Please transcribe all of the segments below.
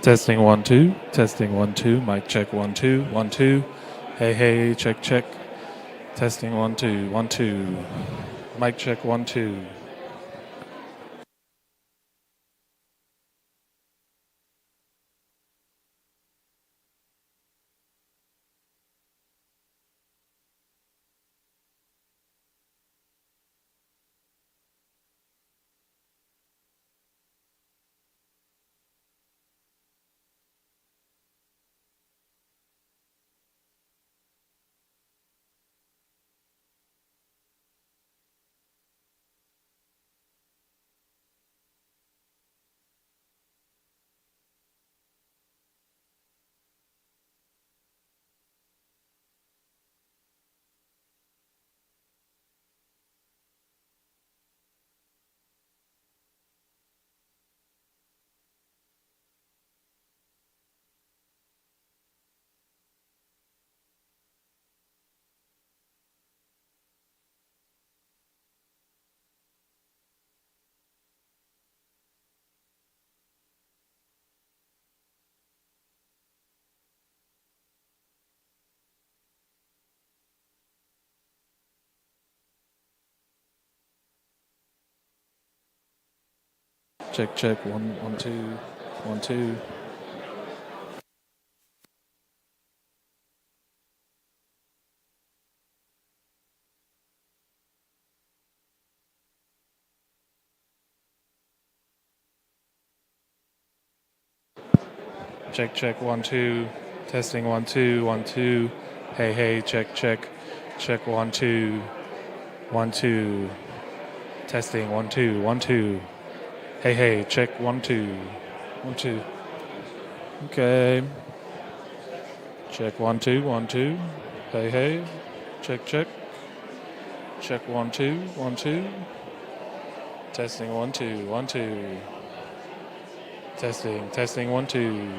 Testing 1 2. Testing 1 2. Mic check 1 2 1 2. Hey hey, check check. Testing 1 2 1 2. Mic check 1 2. Check check 1 1 2 1 2. Check check 1 2. Testing 1 2 1 2. Hey hey, check check. Check 1 2 1 2. Testing 1 2 1 2. Hey hey, check 1 2 1 2. Okay. Check 1 2 1 2. Hey hey, check check. Check 1 2 1 2. Testing 1 2 1 2. Testing 1 2.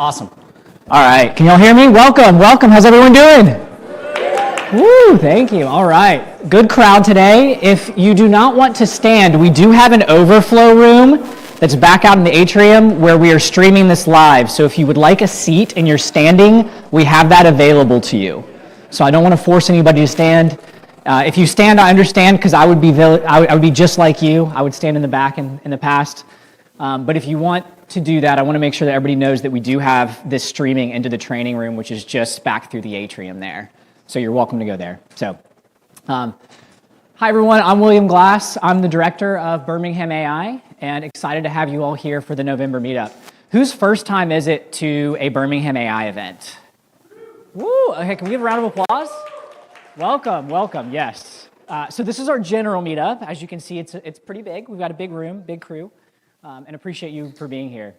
Awesome. All right, can y'all hear me? Welcome. How's everyone doing? Woo, thank you. All right, good crowd today. If you do not want to stand, we do have an overflow room that's back out in the atrium where we are streaming this live. So if you would like a seat and you're standing, we have that available to you. So I don't want to force anybody to stand. If you stand, I understand, because I would be just like you. I would stand in the back in the past. But if you want to do that, I want to make sure that everybody knows that we do have this streaming into the training room, which is just back through the atrium there. So you're welcome to go there. So, hi everyone, I'm William Glass. I'm the director of Birmingham AI, and excited to have you all here for the November meetup. Whose first time is it to a Birmingham AI event? Woo, okay, can we give a round of applause? Welcome, yes. So this is our general meetup. As you can see, it's pretty big. We've got a big room, big crew, and appreciate you for being here.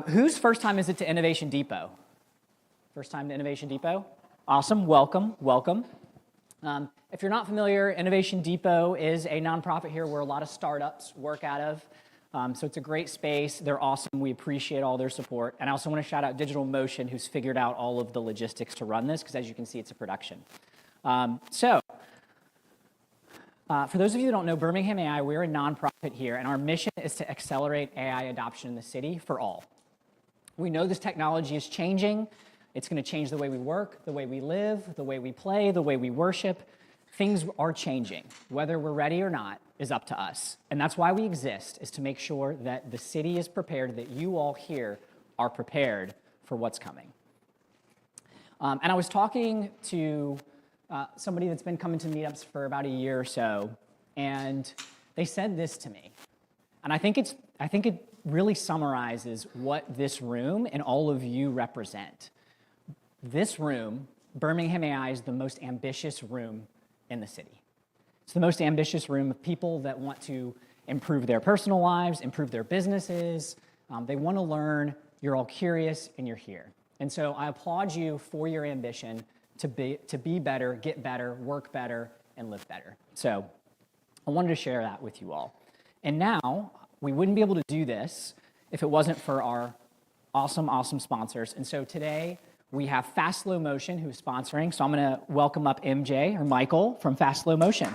Whose first time is it to Innovation Depot? First time to Innovation Depot? Awesome, welcome. If you're not familiar, Innovation Depot is a nonprofit here where a lot of startups work out of. So it's a great space. They're awesome. We appreciate all their support. And I also want to shout out Digital Motion, who's figured out all of the logistics to run this, because as you can see, it's a production. For those of you who don't know, Birmingham AI, we're a nonprofit here, and our mission is to accelerate AI adoption in the city for all. We know this technology is changing. It's going to change the way we work, the way we live, the way we play, the way we worship. Things are changing. Whether we're ready or not is up to us. And that's why we exist, is to make sure that the city is prepared, that you all here are prepared for what's coming. And I was talking to somebody that's been coming to meetups for about a year or so, and they said this to me. And I think it really summarizes what this room and all of you represent. This room, Birmingham AI, is the most ambitious room in the city. It's the most ambitious room of people that want to improve their personal lives, improve their businesses. They want to learn. You're all curious, and you're here. And so I applaud you for your ambition to be better, get better, work better, and live better. So I wanted to share that with you all. And now, we wouldn't be able to do this if it wasn't for our awesome sponsors. And so today, we have Fast Slow Motion, who's sponsoring. So I'm going to welcome up MJ, or Michael, from Fast Slow Motion.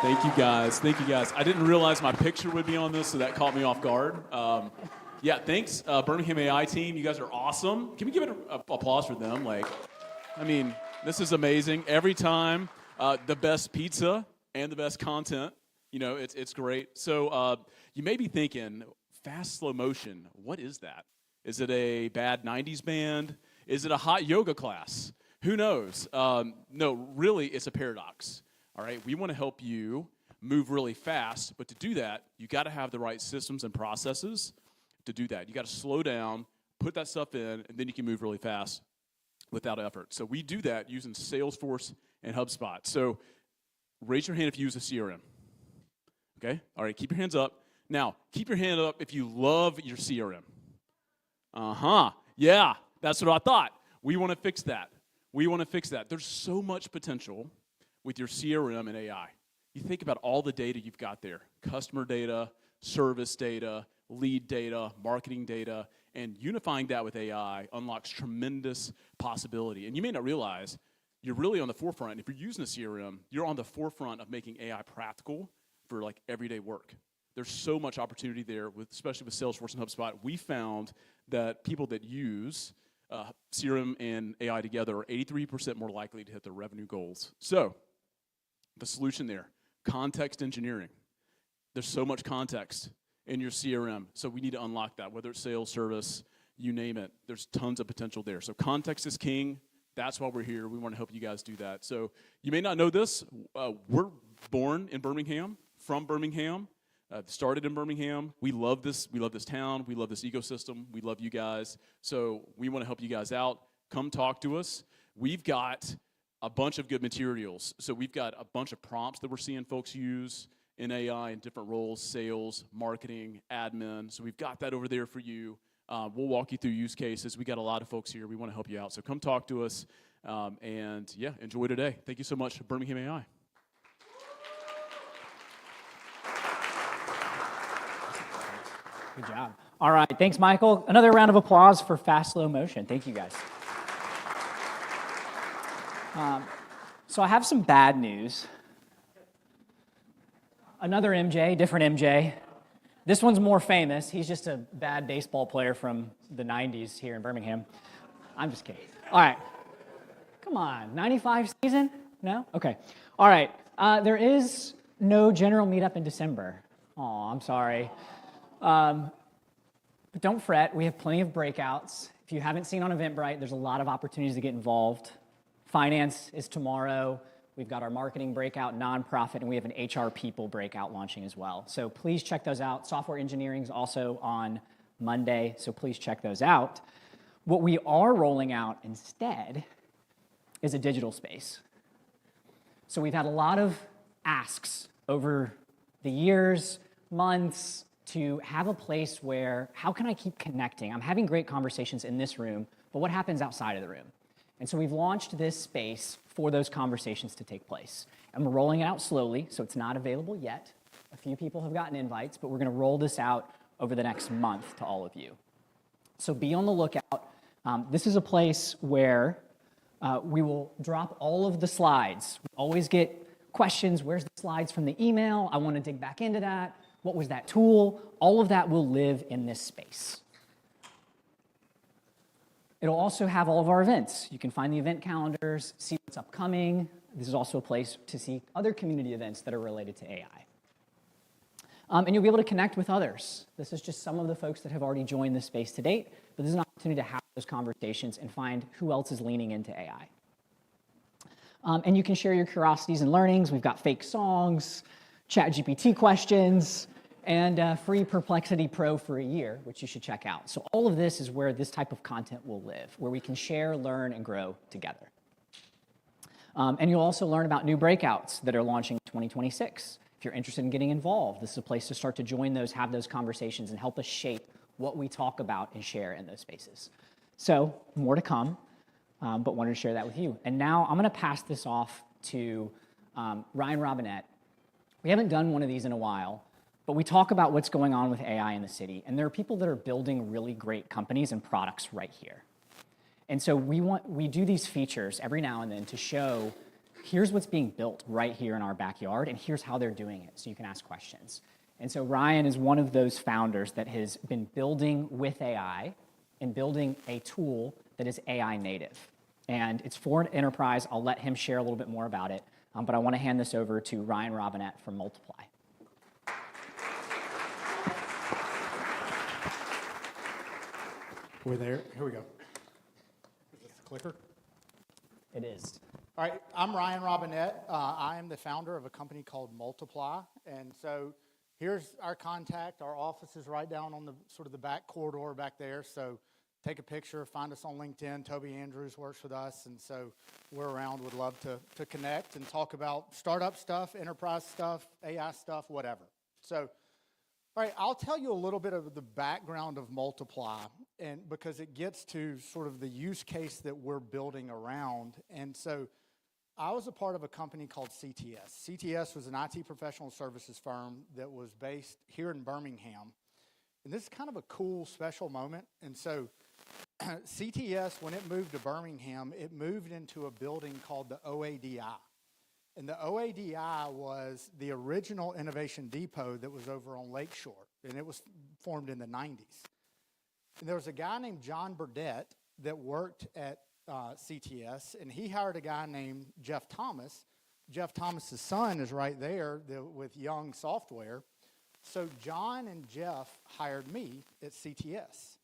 Thank you, guys. I didn't realize my picture would be on this, so that caught me off guard. Yeah, thanks, Birmingham AI team. You guys are awesome. Can we give it an applause for them? This is amazing. Every time, the best pizza and the best content. It's great. So you may be thinking, Fast Slow Motion, what is that? Is it a bad 90s band? Is it a hot yoga class? Who knows? No, really, it's a paradox. All right, we want to help you move really fast, but to do that, you got to have the right systems and processes to do that. You got to slow down, put that stuff in, and then you can move really fast without effort. So we do that using Salesforce and HubSpot. So raise your hand if you use a CRM. Okay? All right, keep your hands up. Now, keep your hand up if you love your CRM. Yeah, that's what I thought. We want to fix that. There's so much potential with your CRM and AI. You think about all the data you've got there. Customer data, service data, lead data, marketing data, and unifying that with AI unlocks tremendous possibility. And you may not realize you're really on the forefront. If you're using a CRM, you're on the forefront of making AI practical for everyday work. There's so much opportunity there, especially with Salesforce and HubSpot. We found that people that use CRM and AI together are 83% more likely to hit their revenue goals. So the solution there, context engineering. There's so much context in your CRM, so we need to unlock that, whether it's sales, service, you name it. There's tons of potential there. So context is king. That's why we're here. We want to help you guys do that. So you may not know this. We're born in Birmingham, from Birmingham. Started in Birmingham. We love this. We love this town. We love this ecosystem. We love you guys. So we want to help you guys out. Come talk to us. We've got a bunch of good materials. So we've got a bunch of prompts that we're seeing folks use in AI in different roles, sales, marketing, admin. So we've got that over there for you. We'll walk you through use cases. We got a lot of folks here. We want to help you out. So come talk to us. And yeah, enjoy today. Thank you so much, Birmingham AI. Good job. All right, thanks, Michael. Another round of applause for Fast Slow Motion. Thank you, guys. So I have some bad news. Another MJ, different MJ. This one's more famous. He's just a bad baseball player from the 90s here in Birmingham. I'm just kidding. All right. Come on, 95 season? No? Okay. All right. There is no general meetup in December. Oh, I'm sorry. But don't fret. We have plenty of breakouts. If you haven't seen on Eventbrite, there's a lot of opportunities to get involved. Finance is tomorrow. We've got our marketing breakout, nonprofit, and we have an HR people breakout launching as well. So please check those out. Software engineering is also on Monday, so please check those out. What we are rolling out instead is a digital space. So we've had a lot of asks over the years, months, to have a place where, how can I keep connecting? I'm having great conversations in this room, but what happens outside of the room? And so we've launched this space for those conversations to take place. And we're rolling it out slowly, so it's not available yet. A few people have gotten invites, but we're gonna roll this out over the next month to all of you. So be on the lookout. This is a place where we will drop all of the slides. We always get questions, where's the slides from the email? I wanna dig back into that. What was that tool? All of that will live in this space. It'll also have all of our events. You can find the event calendars, see what's upcoming. This is also a place to see other community events that are related to AI. And you'll be able to connect with others. This is just some of the folks that have already joined this space to date, but this is an opportunity to have those conversations and find who else is leaning into AI. And you can share your curiosities and learnings. We've got fake songs, ChatGPT questions, and free Perplexity Pro for a year, which you should check out. So all of this is where this type of content will live, where we can share, learn, and grow together. And you'll also learn about new breakouts that are launching in 2026. If you're interested in getting involved, this is a place to start to join those, have those conversations, and help us shape what we talk about and share in those spaces. So more to come, but wanted to share that with you. And now I'm gonna pass this off to Ryan Robinette. We haven't done one of these in a while, but we talk about what's going on with AI in the city, and there are people that are building really great companies and products right here. And so we do these features every now and then to show, here's what's being built right here in our backyard, and here's how they're doing it, so you can ask questions. And so Ryan is one of those founders that has been building with AI and building a tool that is AI native. And it's for an enterprise. I'll let him share a little bit more about it, but I want to hand this over to Ryan Robinette from Multiply. We're there. Here we go. Is this the clicker? It is. All right. I'm Ryan Robinette. I am the founder of a company called Multiply. And so here's our contact. Our office is right down on the sort of the back corridor back there. So take a picture, find us on LinkedIn. Toby Andrews works with us. And so we're around. Would love to connect and talk about startup stuff, enterprise stuff, AI stuff, whatever. So all right, I'll tell you a little bit of the background of Multiply, and because it gets to sort of the use case that we're building around. And so I was a part of a company called CTS. CTS was an IT professional services firm that was based here in Birmingham. And this is kind of a cool, special moment. And so CTS, when it moved to Birmingham, it moved into a building called the OADI. And the OADI was the original innovation depot that was over on Lakeshore, and it was formed in the 90s. And there was a guy named John Burdett that worked at CTS, and he hired a guy named Jeff Thomas. Jeff Thomas's son is right there with Young Software. So John and Jeff hired me at CTS.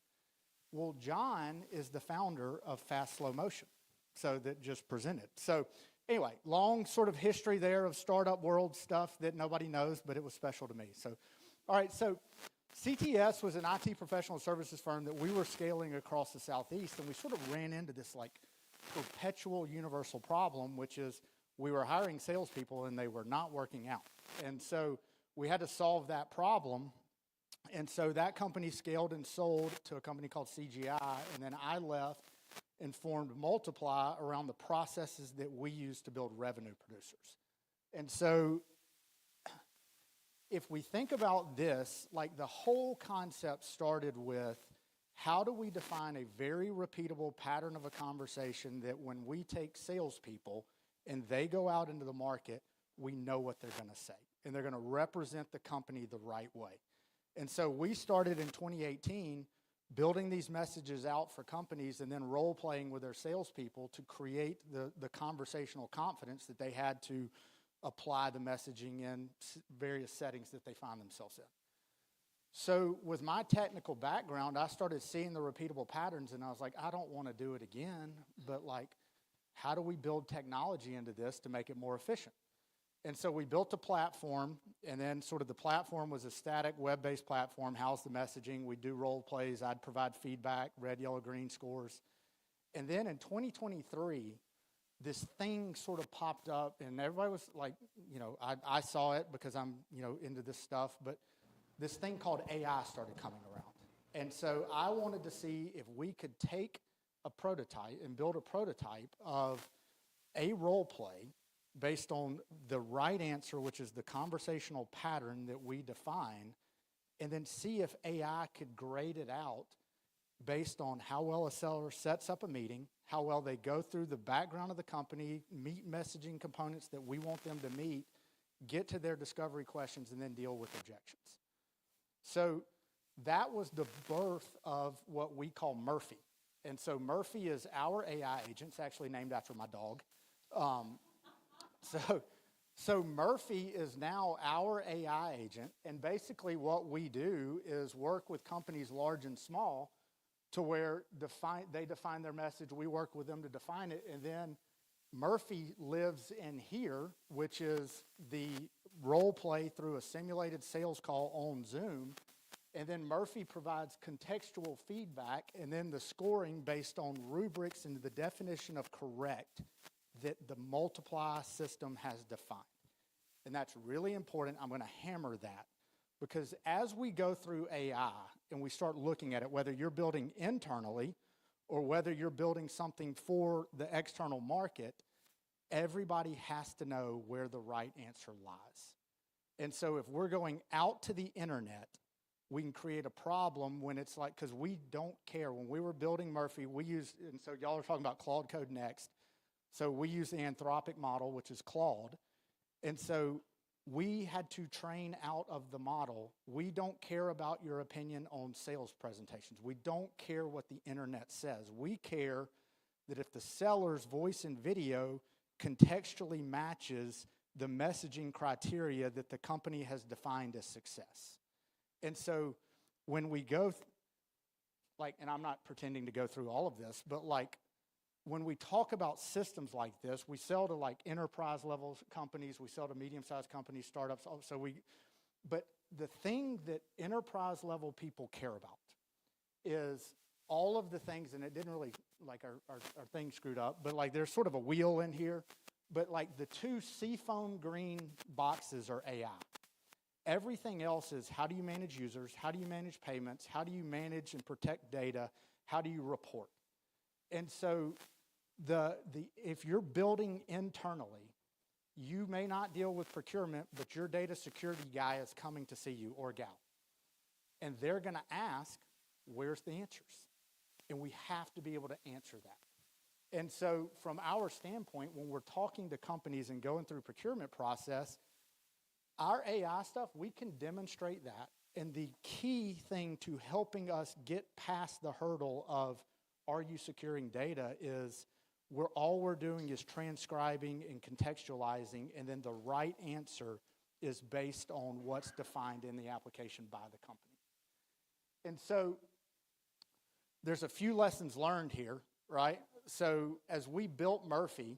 Well, John is the founder of Fast Slow Motion, so that just presented. So anyway, long sort of history there of startup world stuff that nobody knows, but it was special to me. So, all right, so CTS was an IT professional services firm that we were scaling across the Southeast, and we sort of ran into this like perpetual universal problem, which is we were hiring salespeople and they were not working out. And so we had to solve that problem. And so that company scaled and sold to a company called CGI, and then I left and formed Multiply around the processes that we use to build revenue producers. And so if we think about this, like the whole concept started with how do we define a very repeatable pattern of a conversation that when we take salespeople and they go out into the market, we know what they're going to say and they're going to represent the company the right way. And so we started in 2018 building these messages out for companies and then role-playing with their salespeople to create the conversational confidence that they had to apply the messaging in various settings that they find themselves in. So with my technical background, I started seeing the repeatable patterns, and I was like, I don't want to do it again, but like, how do we build technology into this to make it more efficient? And so we built a platform, and then sort of the platform was a static web-based platform, housed the messaging. We do role plays. I'd provide feedback, red, yellow, green scores. And then in 2023, this thing sort of popped up, and everybody was like, you know, I saw it because I'm, you know, into this stuff, but this thing called AI started coming around. And so I wanted to see if we could take a prototype and build a prototype of a role play based on the right answer, which is the conversational pattern that we define, and then see if AI could grade it out based on how well a seller sets up a meeting, how well they go through the background of the company, meet messaging components that we want them to meet, get to their discovery questions, and then deal with objections. So that was the birth of what we call Murphy. And so Murphy is our AI agent. It's actually named after my dog. So Murphy is now our AI agent, and basically what we do is work with companies large and small to where they define their message, we work with them to define it, and then Murphy lives in here, which is the role play through a simulated sales call on Zoom, and then Murphy provides contextual feedback and then the scoring based on rubrics and the definition of correct that the Multiply system has defined. And that's really important. I'm going to hammer that because as we go through AI and we start looking at it, whether you're building internally or whether you're building something for the external market, everybody has to know where the right answer lies. And so if we're going out to the internet, we can create a problem when it's like, because we don't care. When we were building Murphy, we used, and so y'all are talking about Claude Code Next. So we use the Anthropic model, which is Claude. And so we had to train out of the model. We don't care about your opinion on sales presentations. We don't care what the internet says. We care that if the seller's voice and video contextually matches the messaging criteria that the company has defined as success. And so when we go, and I'm not pretending to go through all of this, but like when we talk about systems like this, we sell to like enterprise level companies, we sell to medium-sized companies, startups. But the thing that enterprise level people care about is all of the things, and it didn't really, like our thing screwed up, but like there's sort of a wheel in here, but like the two seafoam green boxes are AI. Everything else is how do you manage users, how do you manage payments, how do you manage and protect data, how do you report? And so if you're building internally, you may not deal with procurement, but your data security guy is coming to see you or gal. And they're going to ask, where's the answers? And we have to be able to answer that. And so from our standpoint, when we're talking to companies and going through procurement process, our AI stuff, we can demonstrate that. And the key thing to helping us get past the hurdle of are you securing data is all we're doing is transcribing and contextualizing, and then the right answer is based on what's defined in the application by the company. And so there's a few lessons learned here, right? So as we built Murphy,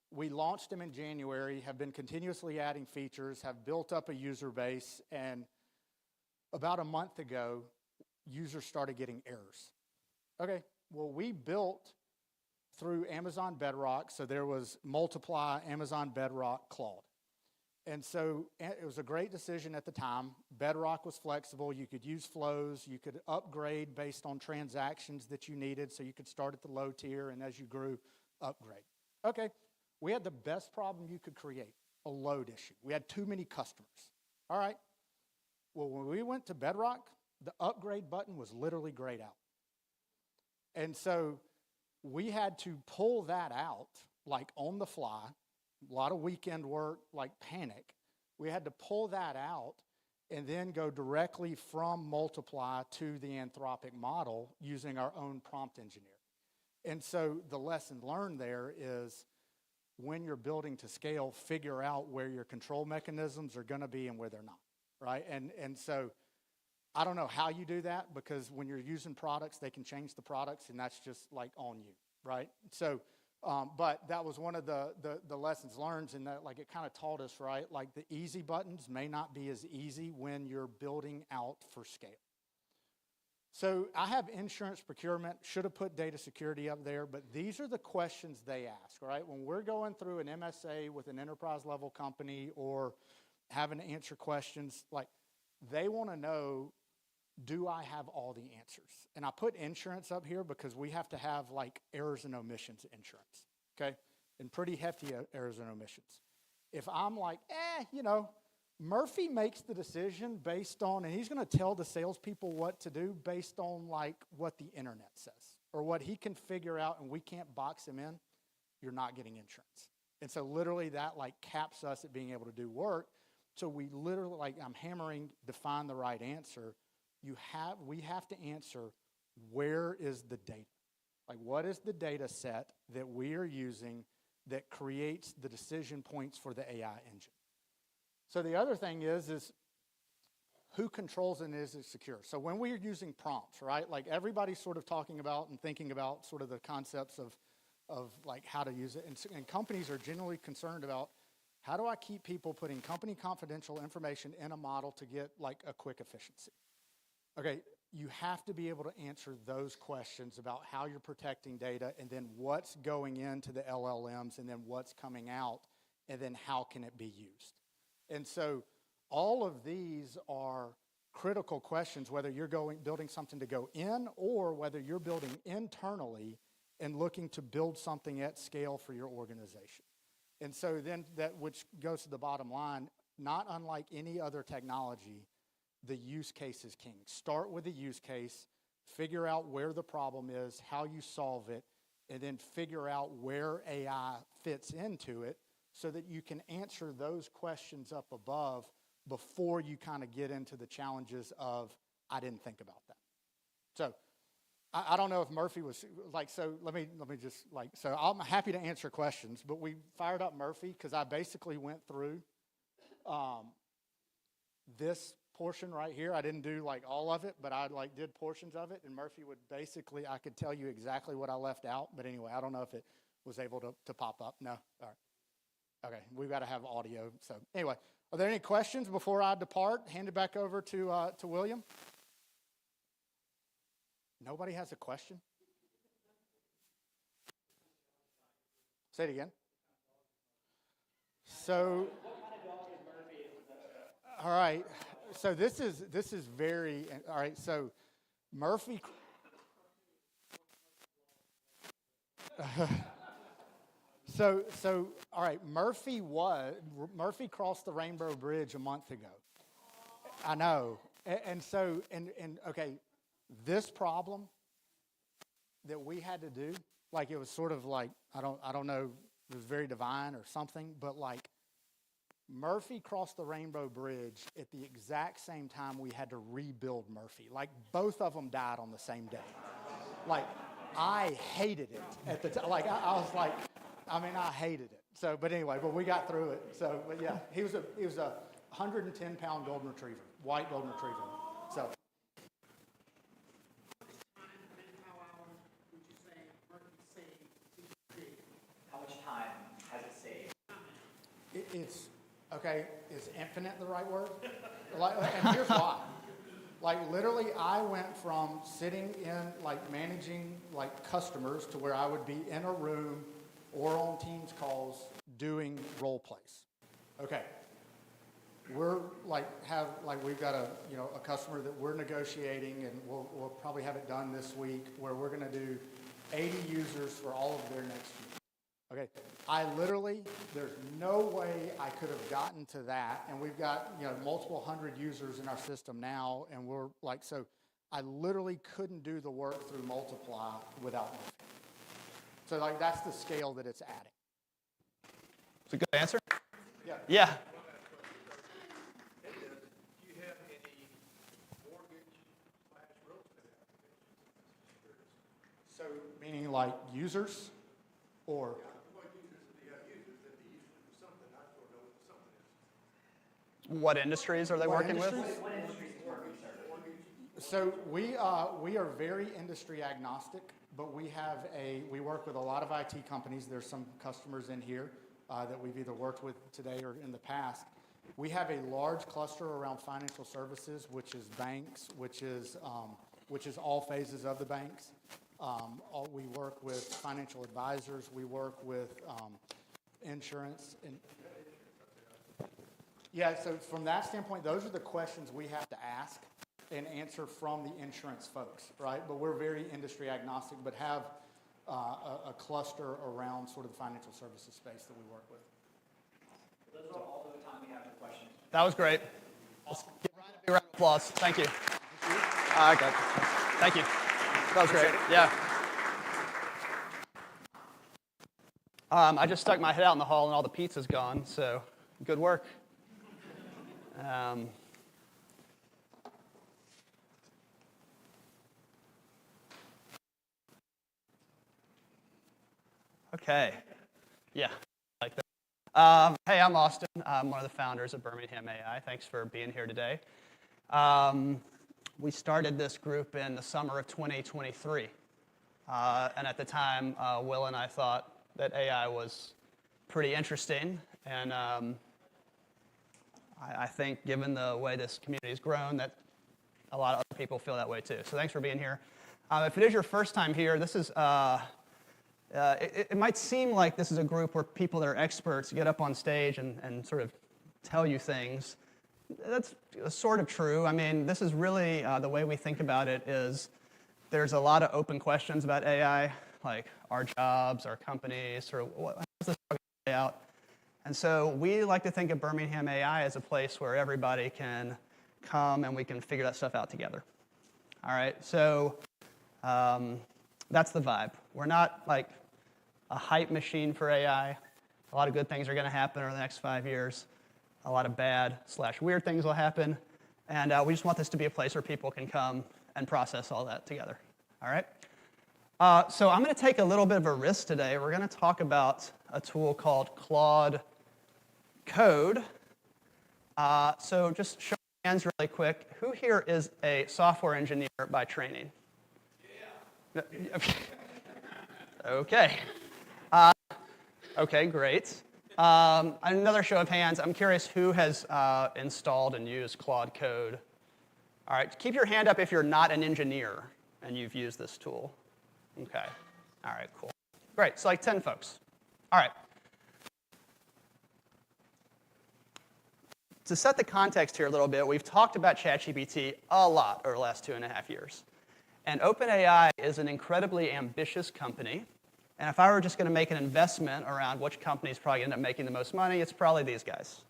we launched him in January, have been continuously adding features, have built up a user base, and about a month ago, users started getting errors. Okay, well, we built through Amazon Bedrock, so there was Multiply, Amazon Bedrock, Claude. And so it was a great decision at the time. Bedrock was flexible. You could use flows. You could upgrade based on transactions that you needed, so you could start at the low tier, and as you grew, upgrade. Okay. We had the best problem you could create, a load issue. We had too many customers. All right, Well, when we went to Bedrock, the upgrade button was literally grayed out. And so we had to pull that out, like on the fly, a lot of weekend work, like panic. We had to pull that out and then go directly from Multiply to the Anthropic model using our own prompt engineer. And so the lesson learned there is when you're building to scale, figure out where your control mechanisms are going to be and where they're not, right? And so I don't know how you do that, because when you're using products, they can change the products, and that's just like on you, right? So, but that was one of the lessons learned, and that, like, it kind of taught us, right? Like, the easy buttons may not be as easy when you're building out for scale. So I have insurance procurement, should have put data security up there, but these are the questions they ask, right? When we're going through an MSA with an enterprise level company or having to answer questions, like, they want to know, do I have all the answers? And I put insurance up here because we have to have like errors and omissions insurance, okay? And pretty hefty errors and omissions. If I'm like, Murphy makes the decision based on, and he's going to tell the salespeople what to do based on like what the internet says or what he can figure out, and we can't box him in, you're not getting insurance. And so literally that like caps us at being able to do work. So we literally, like, I'm hammering, define the right answer. We have to answer, where is the data? Like, what is the data set that we are using that creates the decision points for the AI engine? So the other thing is who controls and is it secure? So when we are using prompts, right, like everybody's sort of talking about and thinking about sort of the concepts of like how to use it. And companies are generally concerned about, how do I keep people putting company confidential information in a model to get like a quick efficiency? Okay, you have to be able to answer those questions about how you're protecting data, and then what's going into the LLMs, and then what's coming out, and then how can it be used? And so all of these are critical questions, whether you're building something to go in or whether you're building internally and looking to build something at scale for your organization. And so then that, which goes to the bottom line, not unlike any other technology, the use case is king. Start with the use case, figure out where the problem is, how you solve it, and then figure out where AI fits into it so that you can answer those questions up above before you kind of get into the challenges of, I didn't think about that. So I don't know if Murphy was like, so let me just like, so I'm happy to answer questions, but we fired up Murphy because I basically went through this portion right here. I didn't do like all of it, but I like did portions of it, and Murphy would basically, I could tell you exactly what I left out, but anyway, I don't know if it was able to pop up. No? All right. Okay, we've got to have audio. So anyway, are there any questions before I depart? Hand it back over to William. Nobody has a question? Say it again. So, all right. So this is very, all right. So Murphy. So all right. Murphy crossed the Rainbow Bridge a month ago. I know, and okay. This problem that we had to do, like it was sort of like, I don't know, it was very divine or something, but like Murphy crossed the Rainbow Bridge at the exact same time we had to rebuild Murphy. Like both of them died on the same day. Like I hated it at the time. Like I was like, I hated it. So, but anyway, but we got through it. So, but yeah, he was a 110-pound golden retriever, white golden retriever. So. It's, okay, is infinite the right word? Like, and here's why. Like, literally, I went from sitting in, like, managing, like, customers to where I would be in a room or on Teams calls doing role plays. Okay. We're, like, we've got a customer that we're negotiating, and we'll probably have it done this week, where we're going to do 80 users for all of their next year. Okay. There's no way I could have gotten to that. And we've got, multiple hundred users in our system now. And we're like, so I literally couldn't do the work through Multiply without Murphy. So like, that's the scale that it's adding. It's a good answer. Yeah. Yeah. So meaning like users or? What industries are they working with? So we are very industry agnostic, but we work with a lot of IT companies. There's some customers in here that we've either worked with today or in the past. We have a large cluster around financial services, which is banks, which is all phases of the banks. We work with financial advisors. We work with insurance. Yeah, so from that standpoint, those are the questions we have to ask and answer from the insurance folks, right? But we're very industry agnostic, but have a cluster around sort of the financial services space that we work with. Those are all the time we have for questions. That was great. Let's give Ryan a big round of applause. Thank you. Okay. Thank you. That was great. Yeah. I just stuck my head out in the hall and all the pizza's gone, so good work. Okay. Yeah, like that. Hey, I'm Austin. I'm one of the founders of Birmingham AI. Thanks for being here today. We started this group in the summer of 2023. And at the time, Will and I thought that AI was pretty interesting. And I think given the way this community has grown, that a lot of other people feel that way too. So thanks for being here. If it is your first time here, this is, it might seem like this is a group where people that are experts get up on stage and sort of tell you things. That's sort of true. I mean, this is really, the way we think about it is there's a lot of open questions about AI, like our jobs, our companies, sort of how's this going to play out? And so we like to think of Birmingham AI as a place where everybody can come and we can figure that stuff out together. All right, so that's the vibe. We're not like a hype machine for AI. A lot of good things are going to happen over the next 5 years. A lot of bad/weird things will happen. And we just want this to be a place where people can come and process all that together. All right? So I'm going to take a little bit of a risk today. We're going to talk about a tool called Claude Code. So just show your hands really quick. Who here is a software engineer by training? Yeah. Okay. Okay, great. Another show of hands. I'm curious who has installed and used Claude Code. All right, keep your hand up if you're not an engineer and you've used this tool. Okay. All right, cool. Great, so like 10 folks. All right. To set the context here a little bit, we've talked about ChatGPT a lot over the last 2.5 years. And OpenAI is an incredibly ambitious company. And if I were just going to make an investment around which company is probably going to end up making the most money, it's probably these guys.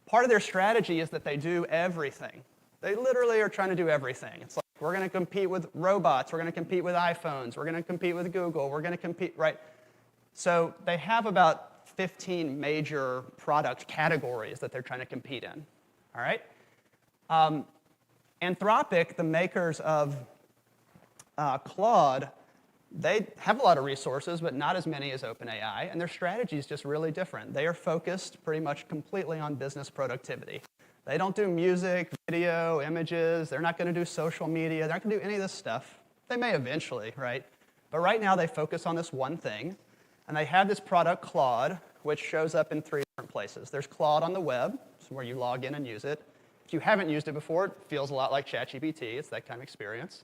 Part of their strategy is that they do everything. They literally are trying to do everything. It's like, we're going to compete with robots. We're going to compete with iPhones. We're going to compete with Google. We're going to compete, right? So they have about 15 major product categories that they're trying to compete in, all right? Anthropic, the makers of Claude, they have a lot of resources, but not as many as OpenAI, and their strategy is just really different. They are focused pretty much completely on business productivity. They don't do music, video, images. They're not going to do social media. They're not going to do any of this stuff. They may eventually, right? But right now, they focus on this one thing, and they have this product, Claude, which shows up in 3 different places. There's Claude on the web, so where you log in and use it. If you haven't used it before, it feels a lot like ChatGPT. It's that kind of experience.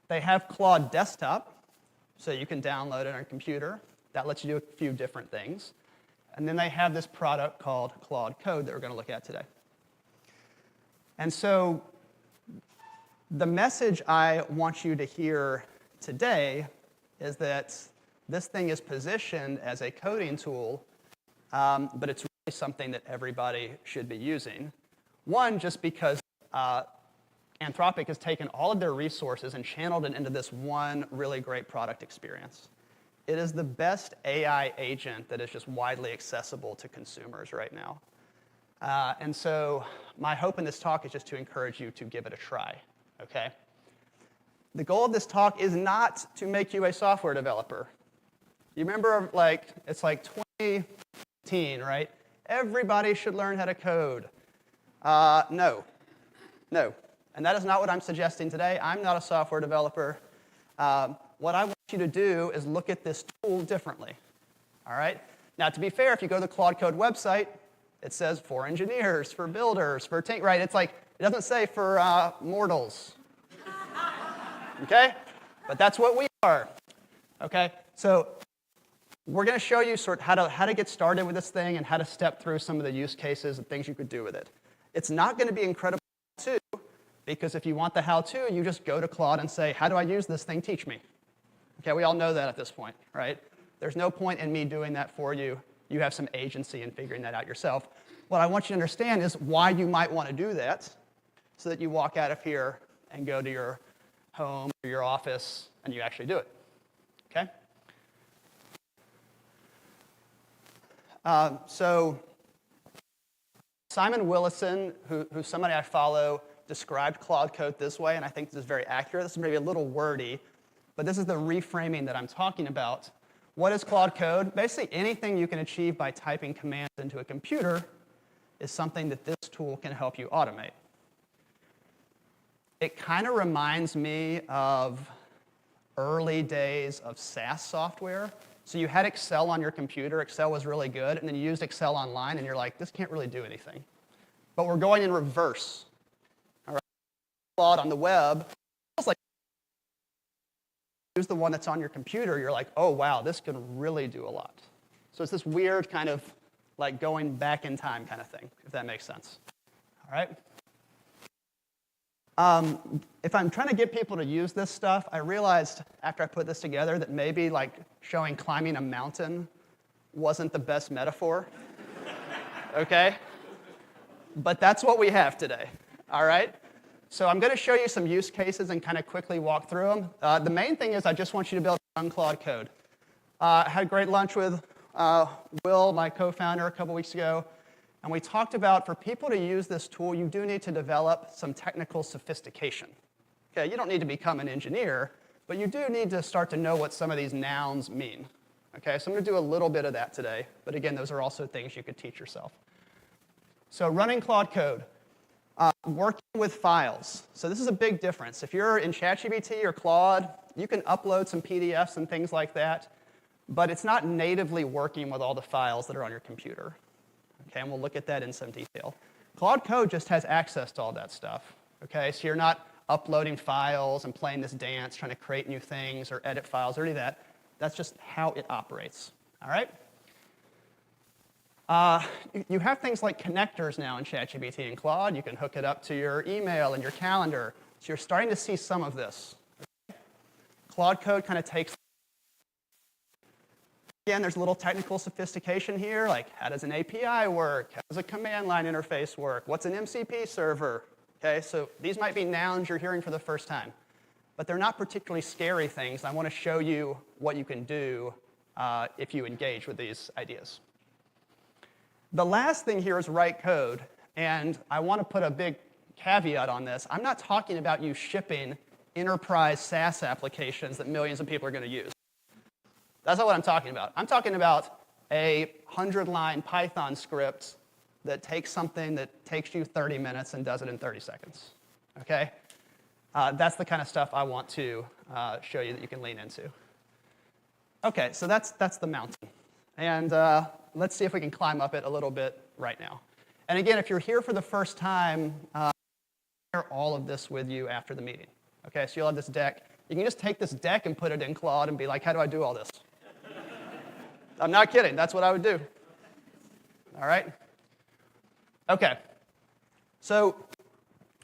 They have Claude Desktop, so you can download it on your computer. That lets you do a few different things. And then they have this product called Claude Code that we're going to look at today. And so the message I want you to hear today is that this thing is positioned as a coding tool, but it's really something that everybody should be using. One, just because Anthropic has taken all of their resources and channeled it into this one really great product experience. It is the best AI agent that is just widely accessible to consumers right now. And so my hope in this talk is just to encourage you to give it a try, okay? The goal of this talk is not to make you a software developer. You remember, it's like 2018, right? Everybody should learn how to code. No. And that is not what I'm suggesting today. I'm not a software developer. What I want you to do is look at this tool differently, all right? Now, to be fair, if you go to the Claude Code website, it says for engineers, for builders, for right? It's like, it doesn't say for mortals, okay? But that's what we are, okay? So we're going to show you sort of how to get started with this thing and how to step through some of the use cases and things you could do with it. It's not going to be incredible how-to, because if you want the how-to, you just go to Claude and say, how do I use this thing? Teach me. Okay, we all know that at this point, right? There's no point in me doing that for you. You have some agency in figuring that out yourself. What I want you to understand is why you might want to do that so that you walk out of here and go to your home or your office and you actually do it, okay? So Simon Willison, who's somebody I follow, described Claude Code this way, and I think this is very accurate. This is maybe a little wordy, but this is the reframing that I'm talking about. What is Claude Code? Basically, anything you can achieve by typing commands into a computer is something that this tool can help you automate. It kind of reminds me of early days of SaaS software. So you had Excel on your computer, Excel was really good, and then you used Excel online, and you're like, this can't really do anything. But we're going in reverse. All right? Claude on the web, it's like, use the one that's on your computer, you're like, oh, wow, this can really do a lot. So it's this weird kind of like going back in time kind of thing, if that makes sense. All right? If I'm trying to get people to use this stuff, I realized after I put this together that maybe like showing climbing a mountain wasn't the best metaphor, okay? But that's what we have today, all right? So I'm going to show you some use cases and kind of quickly walk through them. The main thing is I just want you to be able to run Claude Code. I had a great lunch with Will, my co-founder, a couple weeks ago. And we talked about for people to use this tool, you do need to develop some technical sophistication. Okay, you don't need to become an engineer, but you do need to start to know what some of these nouns mean. Okay, so I'm going to do a little bit of that today. But again, those are also things you could teach yourself. So running Claude Code, working with files. So this is a big difference. If you're in ChatGPT or Claude, you can upload some PDFs and things like that, but it's not natively working with all the files that are on your computer. Okay, and we'll look at that in some detail. Claude Code just has access to all that stuff. Okay, so you're not uploading files and playing this dance, trying to create new things or edit files or any of that. That's just how it operates. All right? You have things like connectors now in ChatGPT and Claude. You can hook it up to your email and your calendar. So you're starting to see some of this. Okay? Claude Code kind of takes. Again, there's a little technical sophistication here, like how does an API work? How does a command line interface work? What's an MCP server? Okay, so these might be nouns you're hearing for the first time, but they're not particularly scary things. I want to show you what you can do if you engage with these ideas. The last thing here is write code, and I want to put a big caveat on this. I'm not talking about you shipping enterprise SaaS applications that millions of people are going to use. That's not what I'm talking about. I'm talking about a 100-line Python script that takes something that takes you 30 minutes and does it in 30 seconds, okay? That's the kind of stuff I want to show you that you can lean into. Okay, so that's the mountain. And let's see if we can climb up it a little bit right now. And again, if you're here for the first time, I'll share all of this with you after the meeting. Okay, so you'll have this deck. You can just take this deck and put it in Claude and be like, how do I do all this? I'm not kidding. That's what I would do. All right? Okay. So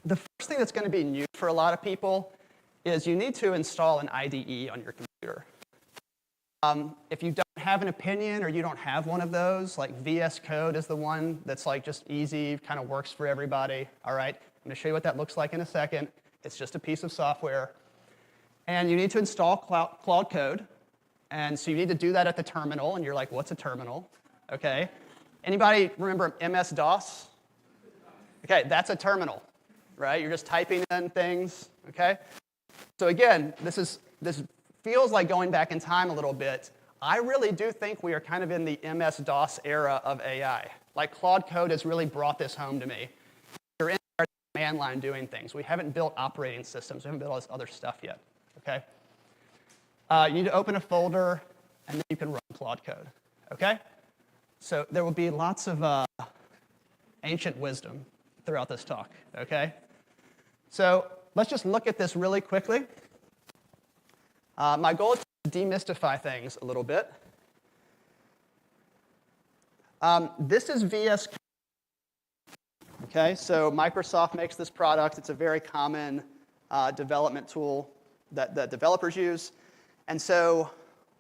the first thing that's going to be new for a lot of people is you need to install an IDE on your computer. If you don't have an opinion or you don't have one of those, like VS Code is the one that's like just easy, kind of works for everybody. All right, I'm going to show you what that looks like in a second. It's just a piece of software. And you need to install Claude Code. And so you need to do that at the terminal. And you're like, what's a terminal? Okay. Anybody remember MS-DOS? Okay, that's a terminal, right? You're just typing in things, okay? So again, this feels like going back in time a little bit. I really do think we are kind of in the MS-DOS era of AI. Like Claude Code has really brought this home to me. You're in our command line doing things. We haven't built operating systems. We haven't built all this other stuff yet, okay? You need to open a folder, and then you can run Claude Code, okay? So there will be lots of ancient wisdom throughout this talk, okay? So let's just look at this really quickly. My goal is to demystify things a little bit. This is VS Code. Okay, so Microsoft makes this product. It's a very common development tool that developers use. And so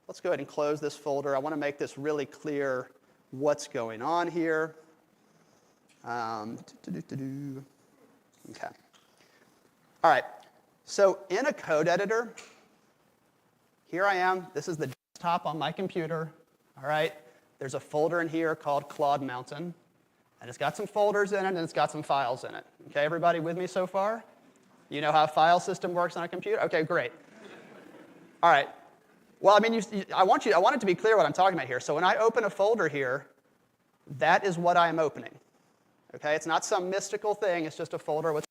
let's go ahead and close this folder. I want to make this really clear what's going on here. Okay. All right, so in a code editor, here I am. This is the desktop on my computer. All right, there's a folder in here called Claude Mountain. And it's got some folders in it, and it's got some files in it. Okay, everybody with me so far? You know how a file system works on a computer? Okay, great. All right. Well, I mean, I want it to be clear what I'm talking about here. So when I open a folder here, that is what I am opening. Okay, it's not some mystical thing. It's just a folder with.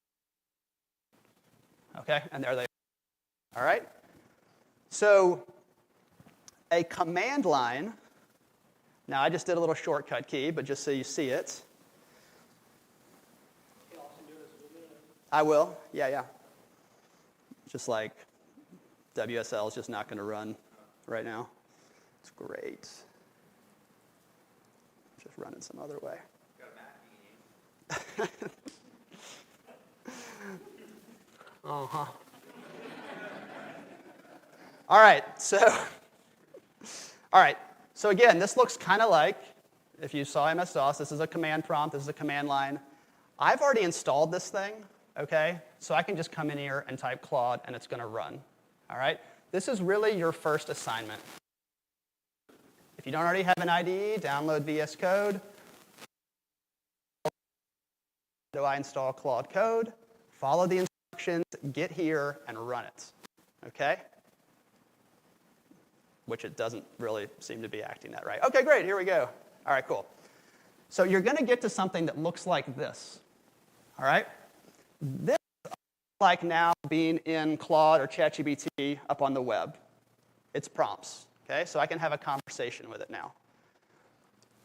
Okay, and there they are. All right. So a command line. Now I just did a little shortcut key, but just so you see it. I will. Yeah. Just like WSL is just not going to run right now. It's great. Just running some other way. Uh-huh. All right, so again, this looks kind of like, if you saw MS-DOS, this is a command prompt, this is a command line. I've already installed this thing, okay? So I can just come in here and type Claude, and it's going to run, all right? This is really your first assignment. If you don't already have an IDE, download VS Code. Do I install Claude Code? Follow the instructions, get here, and run it, okay? Which it doesn't really seem to be acting that right. Okay, great, here we go. All right, cool. So you're going to get to something that looks like this, all right? This is like now being in Claude or ChatGPT up on the web. It's prompts, okay? So I can have a conversation with it now.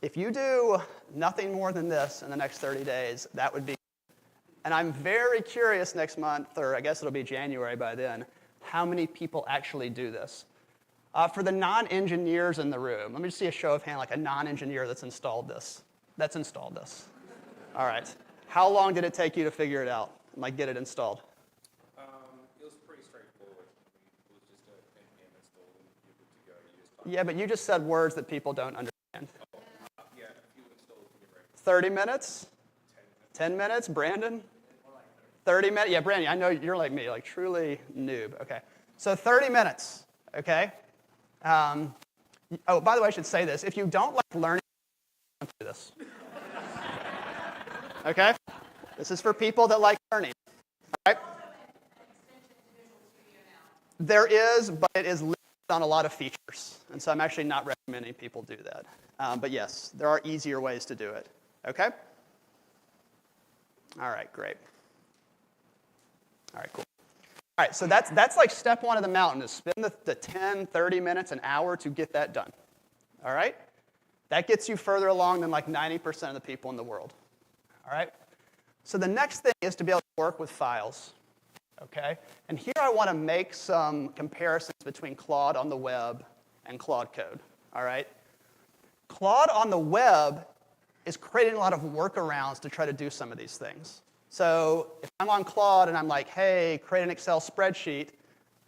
If you do nothing more than this in the next 30 days, that would be, and I'm very curious next month, or I guess it'll be January by then, how many people actually do this. For the non-engineers in the room, let me just see a show of hands, like a non-engineer that's installed this. All right. How long did it take you to figure it out, like get it installed? It was pretty straightforward. It was just a npm install and you're good to go. You just type. Yeah, but you just said words that people don't understand. Yeah, a few installs and you're ready. 30 minutes? 10 minutes? Brandon? 30 minutes? Yeah, Brandon, I know you're like me, like truly noob. Okay. So 30 minutes, okay? Oh, by the way, I should say this. If you don't like learning, don't do this. Okay? This is for people that like learning. All right? There is, but it is limited on a lot of features. And so I'm actually not recommending people do that. But yes, there are easier ways to do it. Okay? All right, great. All right, cool. All right, so that's like step one of the mountain, is spend the 10, 30 minutes, an hour to get that done. All right? That gets you further along than like 90% of the people in the world. All right? So the next thing is to be able to work with files. Okay? And here I want to make some comparisons between Claude on the web and Claude Code. All right? Claude on the web is creating a lot of workarounds to try to do some of these things. So if I'm on Claude and I'm like, hey, create an Excel spreadsheet,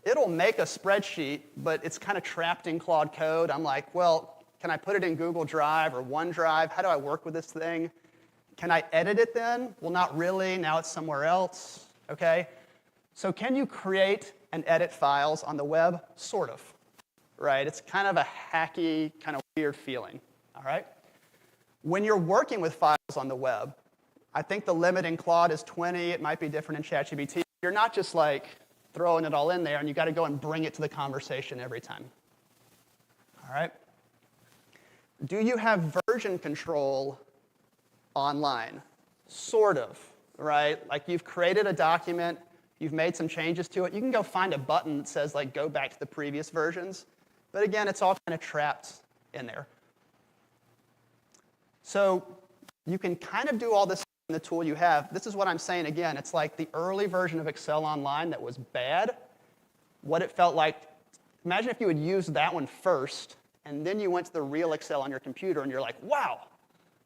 it'll make a spreadsheet, but it's kind of trapped in Claude Code. I'm like, well, can I put it in Google Drive or OneDrive? How do I work with this thing? Can I edit it then? Well, not really. Now it's somewhere else, okay? So can you create and edit files on the web? Sort of, right? It's kind of a hacky, kind of weird feeling, all right? When you're working with files on the web, I think the limit in Claude is 20. It might be different in ChatGPT. You're not just like throwing it all in there, and you got to go and bring it to the conversation every time. All right? Do you have version control online? Sort of, right? Like you've created a document, you've made some changes to it. You can go find a button that says like go back to the previous versions. But again, it's all kind of trapped in there. So you can kind of do all this in the tool you have. This is what I'm saying again. It's like the early version of Excel Online that was bad. What it felt like, imagine if you had used that one first, and then you went to the real Excel on your computer, and you're like, wow,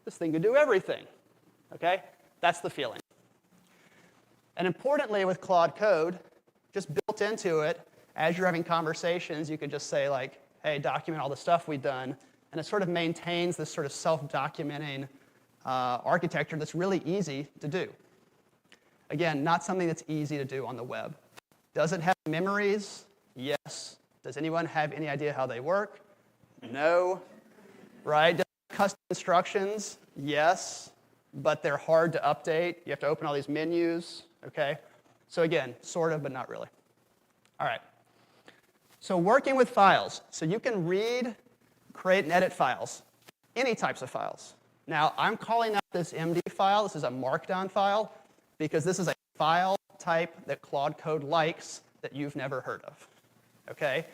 this thing could do everything. Okay? That's the feeling. And importantly, with Claude Code, just built into it, as you're having conversations, you could just say, like, hey, document all the stuff we've done. And it sort of maintains this sort of self-documenting architecture that's really easy to do. Again, not something that's easy to do on the web. Does it have memories? Yes. Does anyone have any idea how they work? No. Right? Does it have custom instructions? Yes. But they're hard to update. You have to open all these menus. Okay? So again, sort of, but not really. All right. So working with files. So you can read, create, and edit files. Any types of files. Now, I'm calling out this MD file. This is a markdown file because this is a file type that Claude Code likes that you've never heard of. Okay?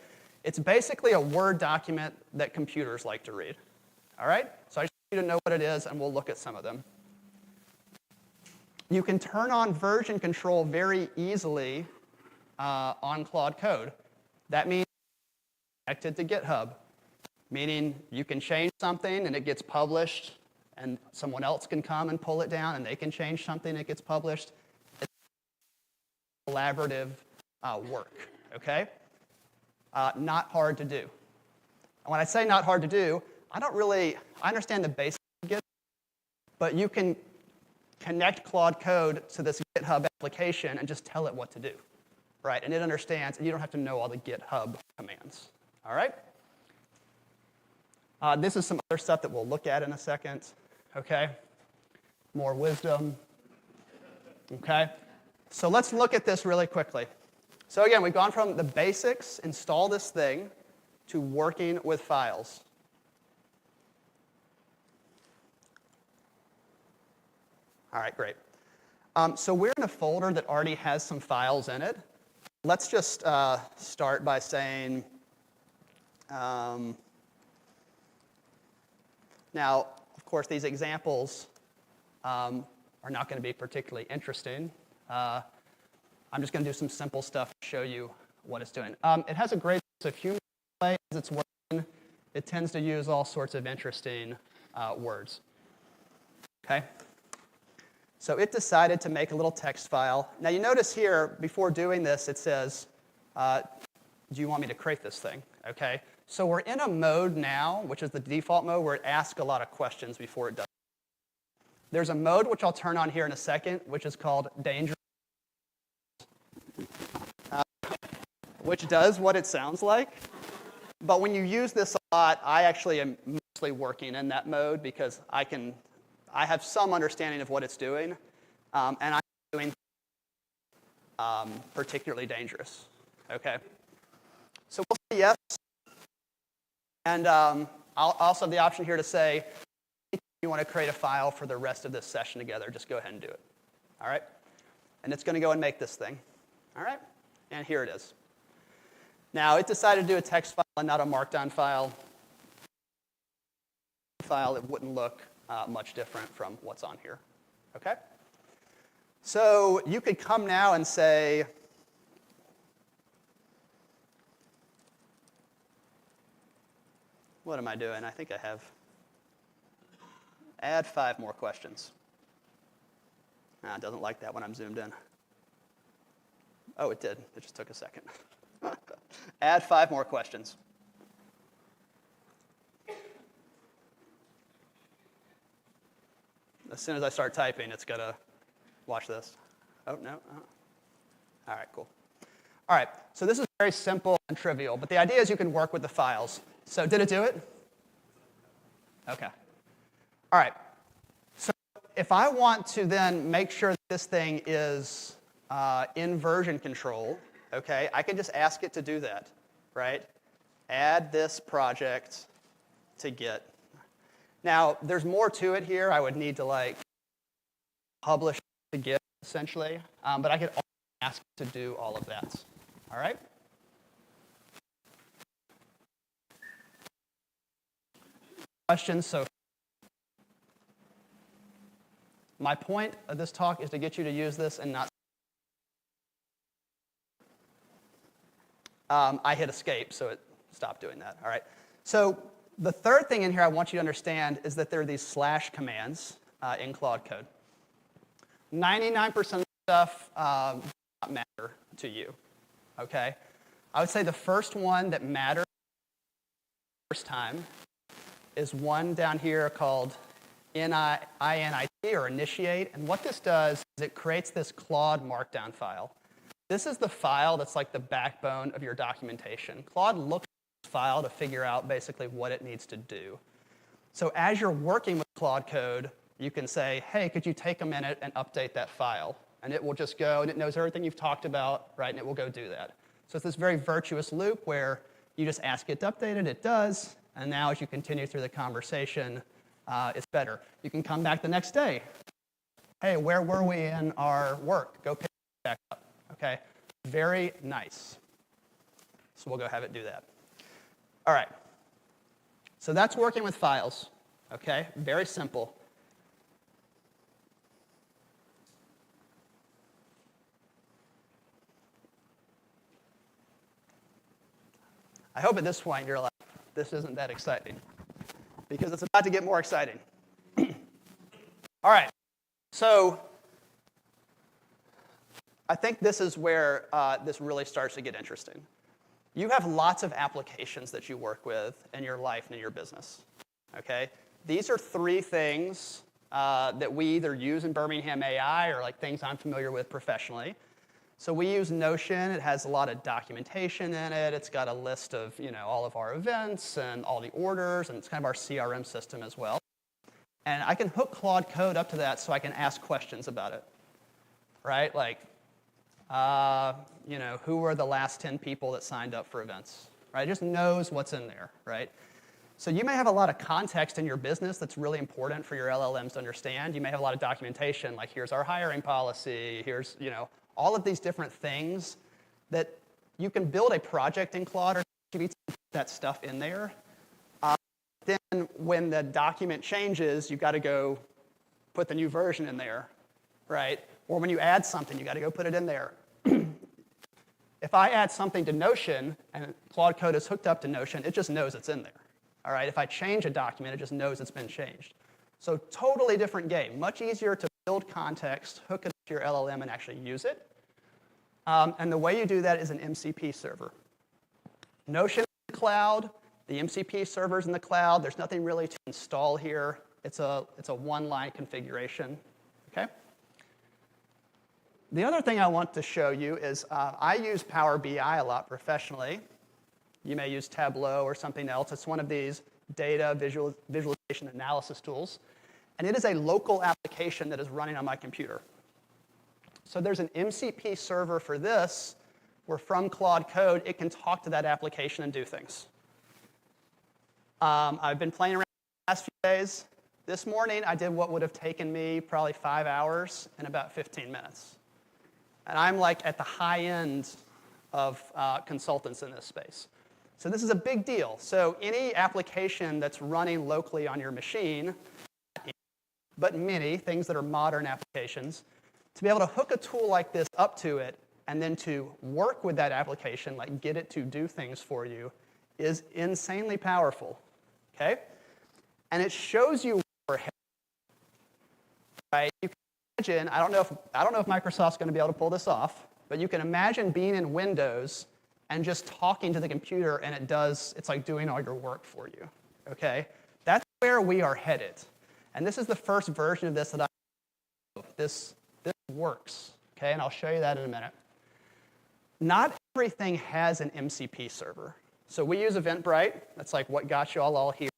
It's basically a Word document that computers like to read. All right? So I just want you to know what it is, and we'll look at some of them. You can turn on version control very easily on Claude Code. That means connected to GitHub, meaning you can change something and it gets published, and someone else can come and pull it down, and they can change something and it gets published. It's collaborative work, okay? Not hard to do. And when I say not hard to do, I understand the basics of GitHub, but you can connect Claude Code to this GitHub application and just tell it what to do, right? And it understands, and you don't have to know all the GitHub commands, all right? This is some other stuff that we'll look at in a second, okay? More wisdom, okay? So let's look at this really quickly. So again, we've gone from the basics, install this thing, to working with files. All right, great. So we're in a folder that already has some files in it. Let's just start by saying, now, of course, these examples are not going to be particularly interesting. I'm just going to do some simple stuff to show you what it's doing. It has a great use of human play as it's working. It tends to use all sorts of interesting words. Okay? So it decided to make a little text file. Now, you notice here, before doing this, it says, do you want me to create this thing? Okay? So we're in a mode now, which is the default mode, where it asks a lot of questions before it does. There's a mode, which I'll turn on here in a second, which is called dangerous, which does what it sounds like. But when you use this a lot, I actually am mostly working in that mode because I have some understanding of what it's doing, and I'm doing particularly dangerous. Okay? So we'll say yes. And I'll also have the option here to say, if you want to create a file for the rest of this session together, just go ahead and do it. All right? And it's going to go and make this thing. All right? And here it is. Now, it decided to do a text file and not a markdown file. It wouldn't look much different from what's on here. Okay? So you could come now and say, what am I doing? I think I have. Add 5 more questions. It doesn't like that when I'm zoomed in. Oh, it did. It just took a second. Add 5 more questions. As soon as I start typing, it's going to watch this. Oh, no. All right, cool. All right, so this is very simple and trivial, but the idea is you can work with the files. So did it do it? OK. All right. So if I want to then make sure that this thing is in version control, OK, I can just ask it to do that, right? Add this project to Git. Now, there's more to it here. I would need to like publish to Git, essentially. But I could also ask it to do all of that. All right? Questions? So my point of this talk is to get you to use this and not. I hit escape, so it stopped doing that. All right. So the third thing in here I want you to understand is that there are these slash commands in Claude Code. 99% of the stuff does not matter to you. Okay? I would say the first one that matters first time is one down here called init or initiate. And what this does is it creates this Claude markdown file. This is the file that's like the backbone of your documentation. Claude looks at this file to figure out basically what it needs to do. So as you're working with Claude Code, you can say, hey, could you take a minute and update that file? And it will just go, and it knows everything you've talked about, right? And it will go do that. So it's this very virtuous loop where you just ask it to update it, it does, and now as you continue through the conversation, it's better. You can come back the next day. Hey, where were we in our work? Go pick it back up. Okay, very nice. So we'll go have it do that. All right. So that's working with files. Okay, very simple. I hope at this point you're like, this isn't that exciting, because it's about to get more exciting. All right. So I think this is where this really starts to get interesting. You have lots of applications that you work with in your life and in your business. Okay? These are 3 things that we either use in Birmingham AI or like things I'm familiar with professionally. So we use Notion. It has a lot of documentation in it. It's got a list of all of our events and all the orders, and it's kind of our CRM system as well. And I can hook Claude Code up to that so I can ask questions about it, right? Like, who were the last 10 people that signed up for events, right? It just knows what's in there, right? So you may have a lot of context in your business that's really important for your LLMs to understand. You may have a lot of documentation, like here's our hiring policy, here's, all of these different things that you can build a project in Claude or put that stuff in there. Then when the document changes, you've got to go put the new version in there, right? Or when you add something, you've got to go put it in there. If I add something to Notion and Claude Code is hooked up to Notion, it just knows it's in there. All right? If I change a document, it just knows it's been changed. So totally different game. Much easier to build context, hook it up to your LLM, and actually use it. And the way you do that is an MCP server. Notion in the cloud, the MCP server's in the cloud. There's nothing really to install here. It's a one-line configuration. Okay? The other thing I want to show you is I use Power BI a lot professionally. You may use Tableau or something else. It's one of these data visualization analysis tools. And it is a local application that is running on my computer. So there's an MCP server for this, where from Claude Code, it can talk to that application and do things. I've been playing around the last few days. This morning, I did what would have taken me probably 5 hours in about 15 minutes. And I'm like at the high end of consultants in this space. So this is a big deal. So any application that's running locally on your machine, but many things that are modern applications, to be able to hook a tool like this up to it and then to work with that application, like get it to do things for you, is insanely powerful. Okay? And it shows you where we're headed. Right? You can imagine, I don't know if Microsoft's going to be able to pull this off, but you can imagine being in Windows and just talking to the computer, and it's like doing all your work for you, okay? That's where we are headed. And this is the first version of this that this works, okay? And I'll show you that in a minute. Not everything has an MCP server. So we use Eventbrite. That's like what got you all here.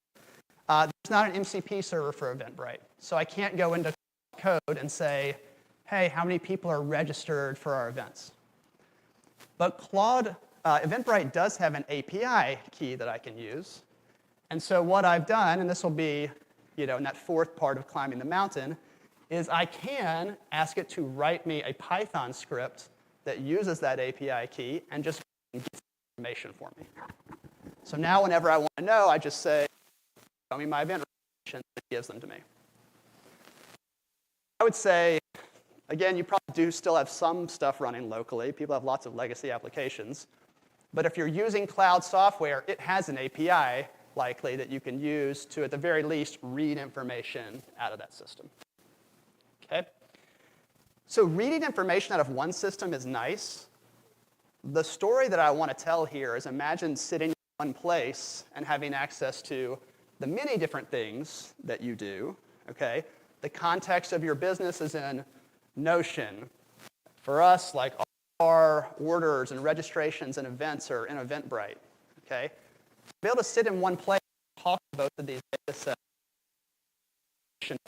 There's not an MCP server for Eventbrite. So I can't go into code and say, hey, how many people are registered for our events? But Eventbrite does have an API key that I can use. And so what I've done, and this will be in that fourth part of climbing the mountain, is I can ask it to write me a Python script that uses that API key and just gets information for me. So now whenever I want to know, I just say, show me my event registrations, and it gives them to me. I would say, again, you probably do still have some stuff running locally. People have lots of legacy applications. But if you're using cloud software, it has an API, likely, that you can use to, at the very least, read information out of that system. Okay? So reading information out of one system is nice. The story that I want to tell here is imagine sitting in one place and having access to the many different things that you do. Okay? The context of your business is in Notion. For us, like all our orders and registrations and events are in Eventbrite. Okay? To be able to sit in one place and talk to both of these data sets,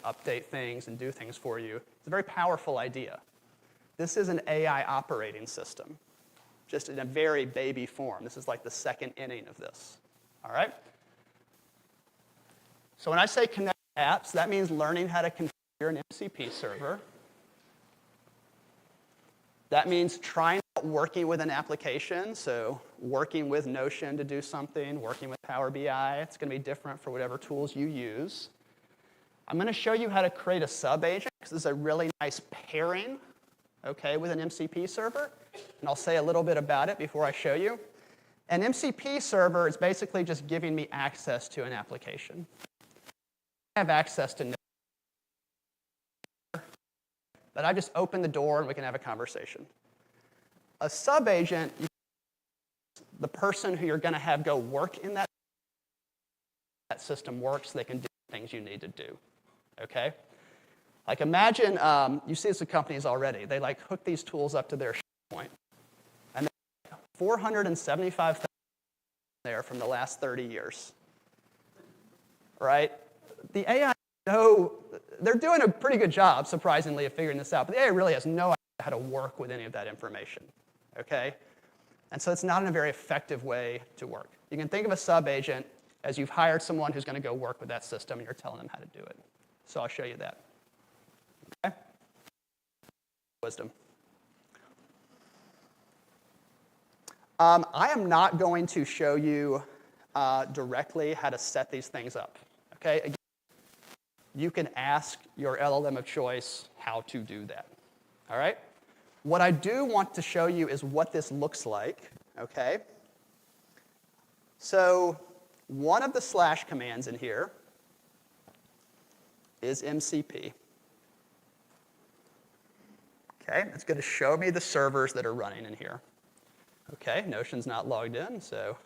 update things and do things for you, it's a very powerful idea. This is an AI operating system, just in a very baby form. This is like the second inning of this. All right? So when I say connect apps, that means learning how to configure an MCP server. That means trying out working with an application, so working with Notion to do something, working with Power BI. It's going to be different for whatever tools you use. I'm going to show you how to create a sub-agent, because this is a really nice pairing, okay, with an MCP server. And I'll say a little bit about it before I show you. An MCP server is basically just giving me access to an application. I have access to but I just open the door and we can have a conversation. A sub-agent, the person who you're going to have go work in that system works, they can do things you need to do. Okay? Like imagine, you see this with companies already. They like hook these tools up to their SharePoint. And 475,000 there from the last 30 years. Right? The AI, they're doing a pretty good job, surprisingly, of figuring this out. But the AI really has no idea how to work with any of that information. Okay? And so it's not in a very effective way to work. You can think of a sub-agent as you've hired someone who's going to go work with that system, and you're telling them how to do it. So I'll show you that. Okay? Wisdom. I am not going to show you directly how to set these things up. Okay? Again, you can ask your LLM of choice how to do that. All right? What I do want to show you is what this looks like. Okay? So one of the slash commands in here is MCP. Okay, it's going to show me the servers that are running in here. Okay, Notion's not logged in, so.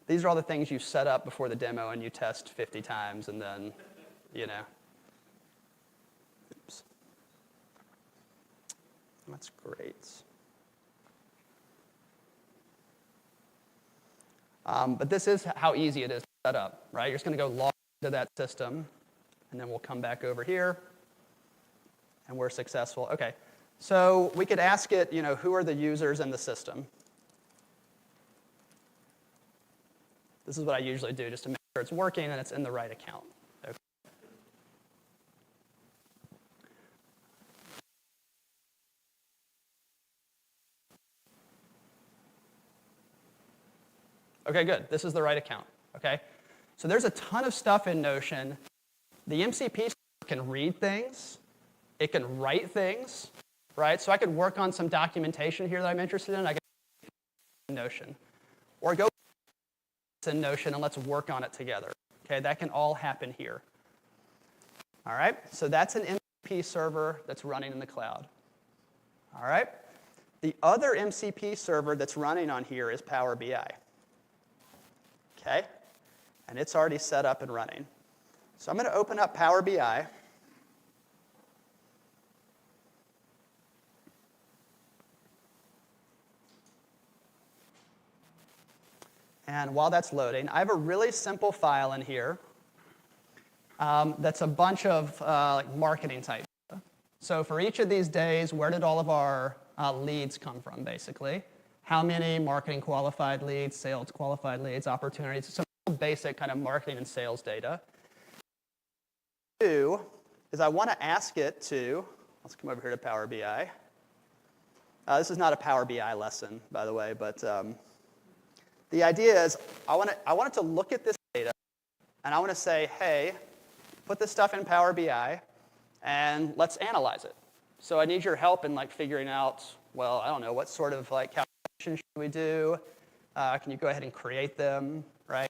These are all the things you set up before the demo and you test 50 times and then, Oops. That's great. But this is how easy it is to set up, right? You're just going to go log into that system, and then we'll come back over here, and we're successful. Okay, so we could ask it, who are the users in the system? This is what I usually do just to make sure it's working and it's in the right account. Okay. Okay, good. This is the right account. Okay? So there's a ton of stuff in Notion. The MCP can read things. It can write things, right? So I could work on some documentation here that I'm interested in. I can Notion. Or go in Notion and let's work on it together. Okay, that can all happen here. All right, so that's an MCP server that's running in the cloud. All right, the other MCP server that's running on here is Power BI. Okay, and it's already set up and running. So I'm going to open up Power BI. And while that's loading, I have a really simple file in here that's a bunch of like marketing type data. So for each of these days, where did all of our leads come from, basically? How many marketing qualified leads, sales qualified leads, opportunities, some basic kind of marketing and sales data. What I do is I want to ask it to, let's come over here to Power BI. This is not a Power BI lesson, by the way, but the idea is I want it to look at this data, and I want to say, hey, put this stuff in Power BI, and let's analyze it. So I need your help in like figuring out, well, I don't know, what sort of like calculation should we do? Can you go ahead and create them, right?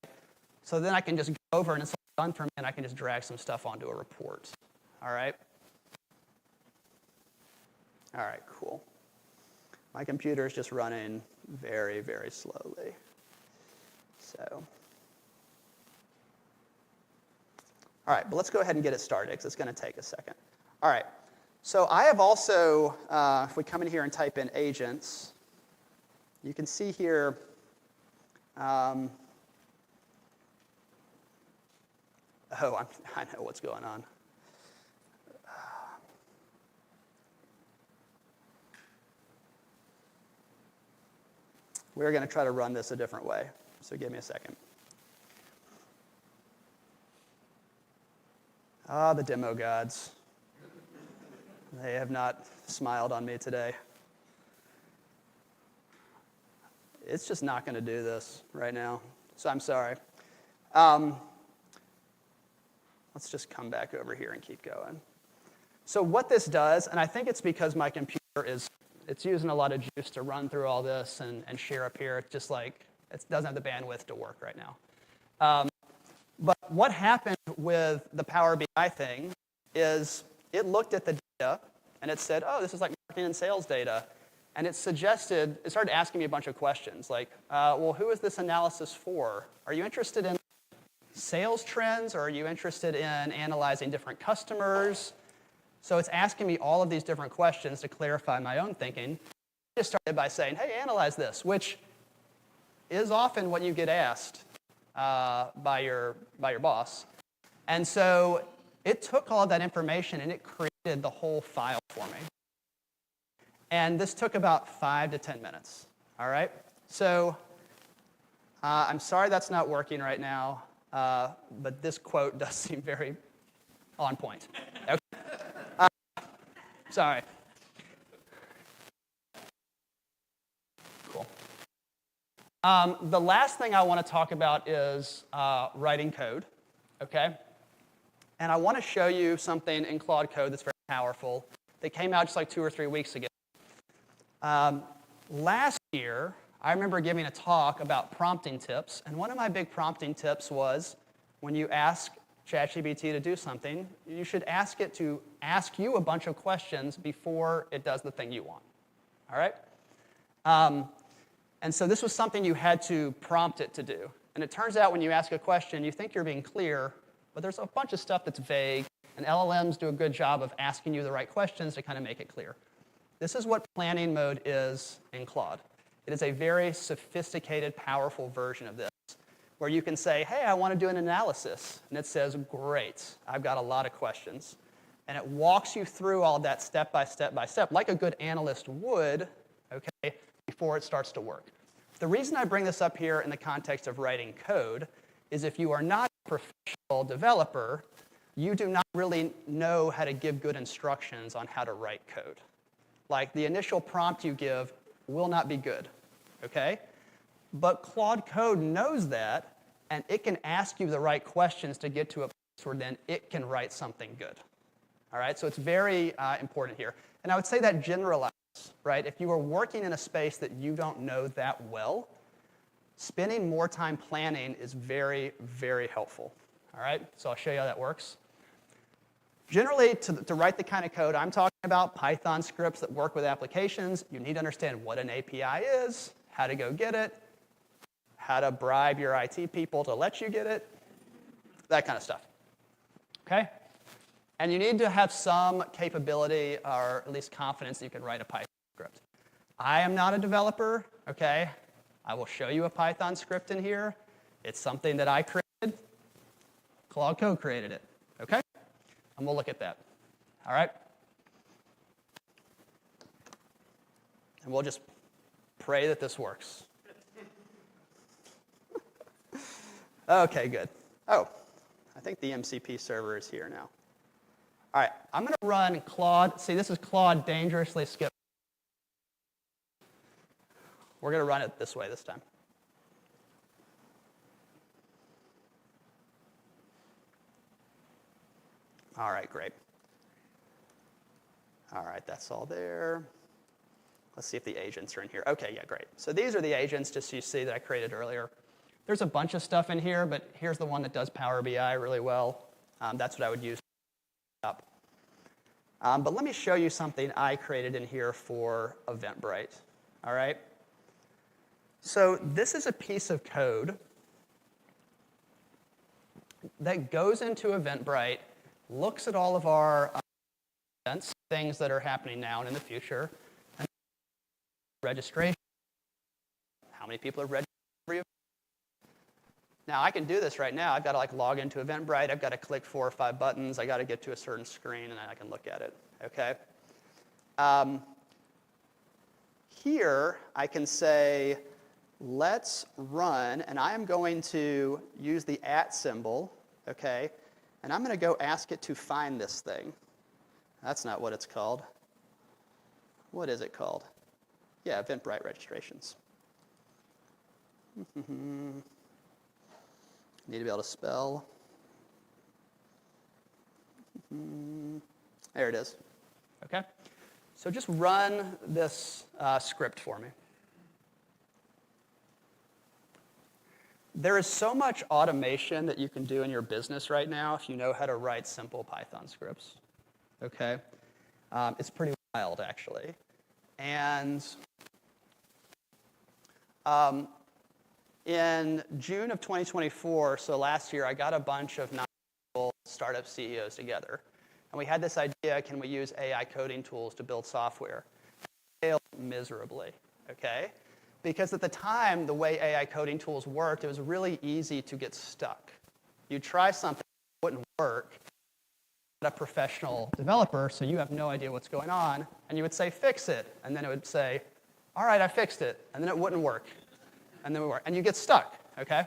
So then I can just go over, and it's done for me, and I can just drag some stuff onto a report. All right? All right, cool. My computer is just running very, very slowly. So, all right, but let's go ahead and get it started because it's going to take a second. All right, so I have also, if we come in here and type in agents, you can see here, I know what's going on. We're going to try to run this a different way, so give me a second. The demo gods. They have not smiled on me today. It's just not going to do this right now, so I'm sorry. Let's just come back over here and keep going. So what this does, and I think it's because my computer it's using a lot of juice to run through all this and share up here. It's just like, it doesn't have the bandwidth to work right now. But what happened with the Power BI thing is it looked at the data and it said, oh, this is like marketing and sales data. And it started asking me a bunch of questions like, well, who is this analysis for? Are you interested in sales trends, or are you interested in analyzing different customers? So it's asking me all of these different questions to clarify my own thinking. I just started by saying, hey, analyze this, which is often what you get asked by your boss. And so it took all of that information and it created the whole file for me. And this took about 5 to 10 minutes, all right? So I'm sorry that's not working right now, but this quote does seem very on point. Okay. Sorry. Cool. The last thing I want to talk about is writing code, okay? And I want to show you something in Claude Code that's very powerful that came out just like 2 or 3 weeks ago. Last year, I remember giving a talk about prompting tips, and one of my big prompting tips was when you ask ChatGPT to do something, you should ask it to ask you a bunch of questions before it does the thing you want, all right? And so this was something you had to prompt it to do. And it turns out when you ask a question, you think you're being clear, but there's a bunch of stuff that's vague, and LLMs do a good job of asking you the right questions to kind of make it clear. This is what planning mode is in Claude. It is a very sophisticated, powerful version of this, where you can say, hey, I want to do an analysis. And it says, great, I've got a lot of questions. And it walks you through all of that step by step by step, like a good analyst would, okay, before it starts to work. The reason I bring this up here in the context of writing code is if you are not a professional developer, you do not really know how to give good instructions on how to write code. Like the initial prompt you give will not be good, okay? But Claude Code knows that, and it can ask you the right questions to get to a place where then it can write something good. All right, so it's very important here. And I would say that generalizes, right? If you are working in a space that you don't know that well, spending more time planning is very, very helpful. All right, so I'll show you how that works. Generally, to write the kind of code I'm talking about, Python scripts that work with applications, you need to understand what an API is, how to go get it, how to bribe your IT people to let you get it, that kind of stuff. Okay? And you need to have some capability or at least confidence that you can write a Python script. I am not a developer, okay? I will show you a Python script in here. It's something that I created. Claude Code created it, okay? And we'll look at that, all right? And we'll just pray that this works. Okay, good. Oh, I think the MCP server is here now. All right, I'm going to run Claude. See, this is Claude dangerously skip. We're going to run it this way this time. All right, great. All right, that's all there. Let's see if the agents are in here. Okay, yeah, great. So these are the agents, just so you see, that I created earlier. There's a bunch of stuff in here, but here's the one that does Power BI really well. That's what I would use up. But let me show you something I created in here for Eventbrite. All right? So this is a piece of code that goes into Eventbrite, looks at all of our events, things that are happening now and in the future, and registration. How many people are registered for you? Now, I can do this right now. I've got to log into Eventbrite. I've got to click 4 or 5 buttons. I've got to get to a certain screen, and then I can look at it. Okay? Here, I can say, let's run, and I am going to use the @ symbol, okay? And I'm going to go ask it to find this thing. That's not what it's called. What is it called? Yeah, Eventbrite registrations. Need to be able to spell. There it is. Okay? So just run this script for me. There is so much automation that you can do in your business right now if you know how to write simple Python scripts. Okay? It's pretty wild, actually. And in June of 2024, so last year, I got a bunch of startup CEOs together. And we had this idea, can we use AI coding tools to build software? It failed miserably, okay? Because at the time, the way AI coding tools worked, it was really easy to get stuck. You'd try something that wouldn't work, a professional developer, so you have no idea what's going on, and you would say, fix it. And then it would say, all right, I fixed it. And then it wouldn't work. And then it would work. And you get stuck, okay?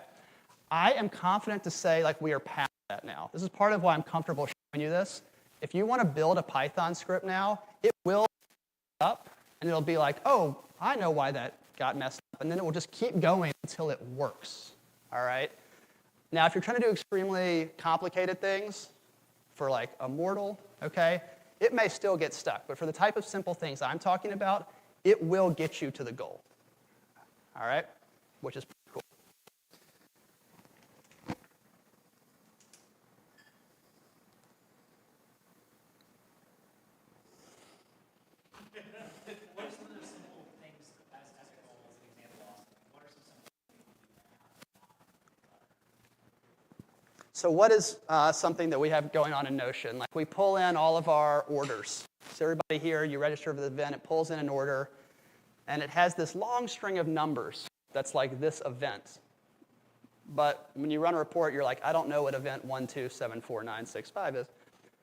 I am confident to say, we are past that now. This is part of why I'm comfortable showing you this. If you want to build a Python script now, it will up, and it'll be like, oh, I know why that got messed up. And then it will just keep going until it works, all right? Now, if you're trying to do extremely complicated things for a mortal, okay, it may still get stuck. But for the type of simple things I'm talking about, it will get you to the goal, all right? Which is pretty cool. What are some of the simple things as a goal, as an example, Austin? What are some simple things? So what is something that we have going on in Notion? We pull in all of our orders. So everybody here, you register for the event, it pulls in an order, and it has this long string of numbers that's like this event. But when you run a report, you're like, I don't know what event 1274965 is.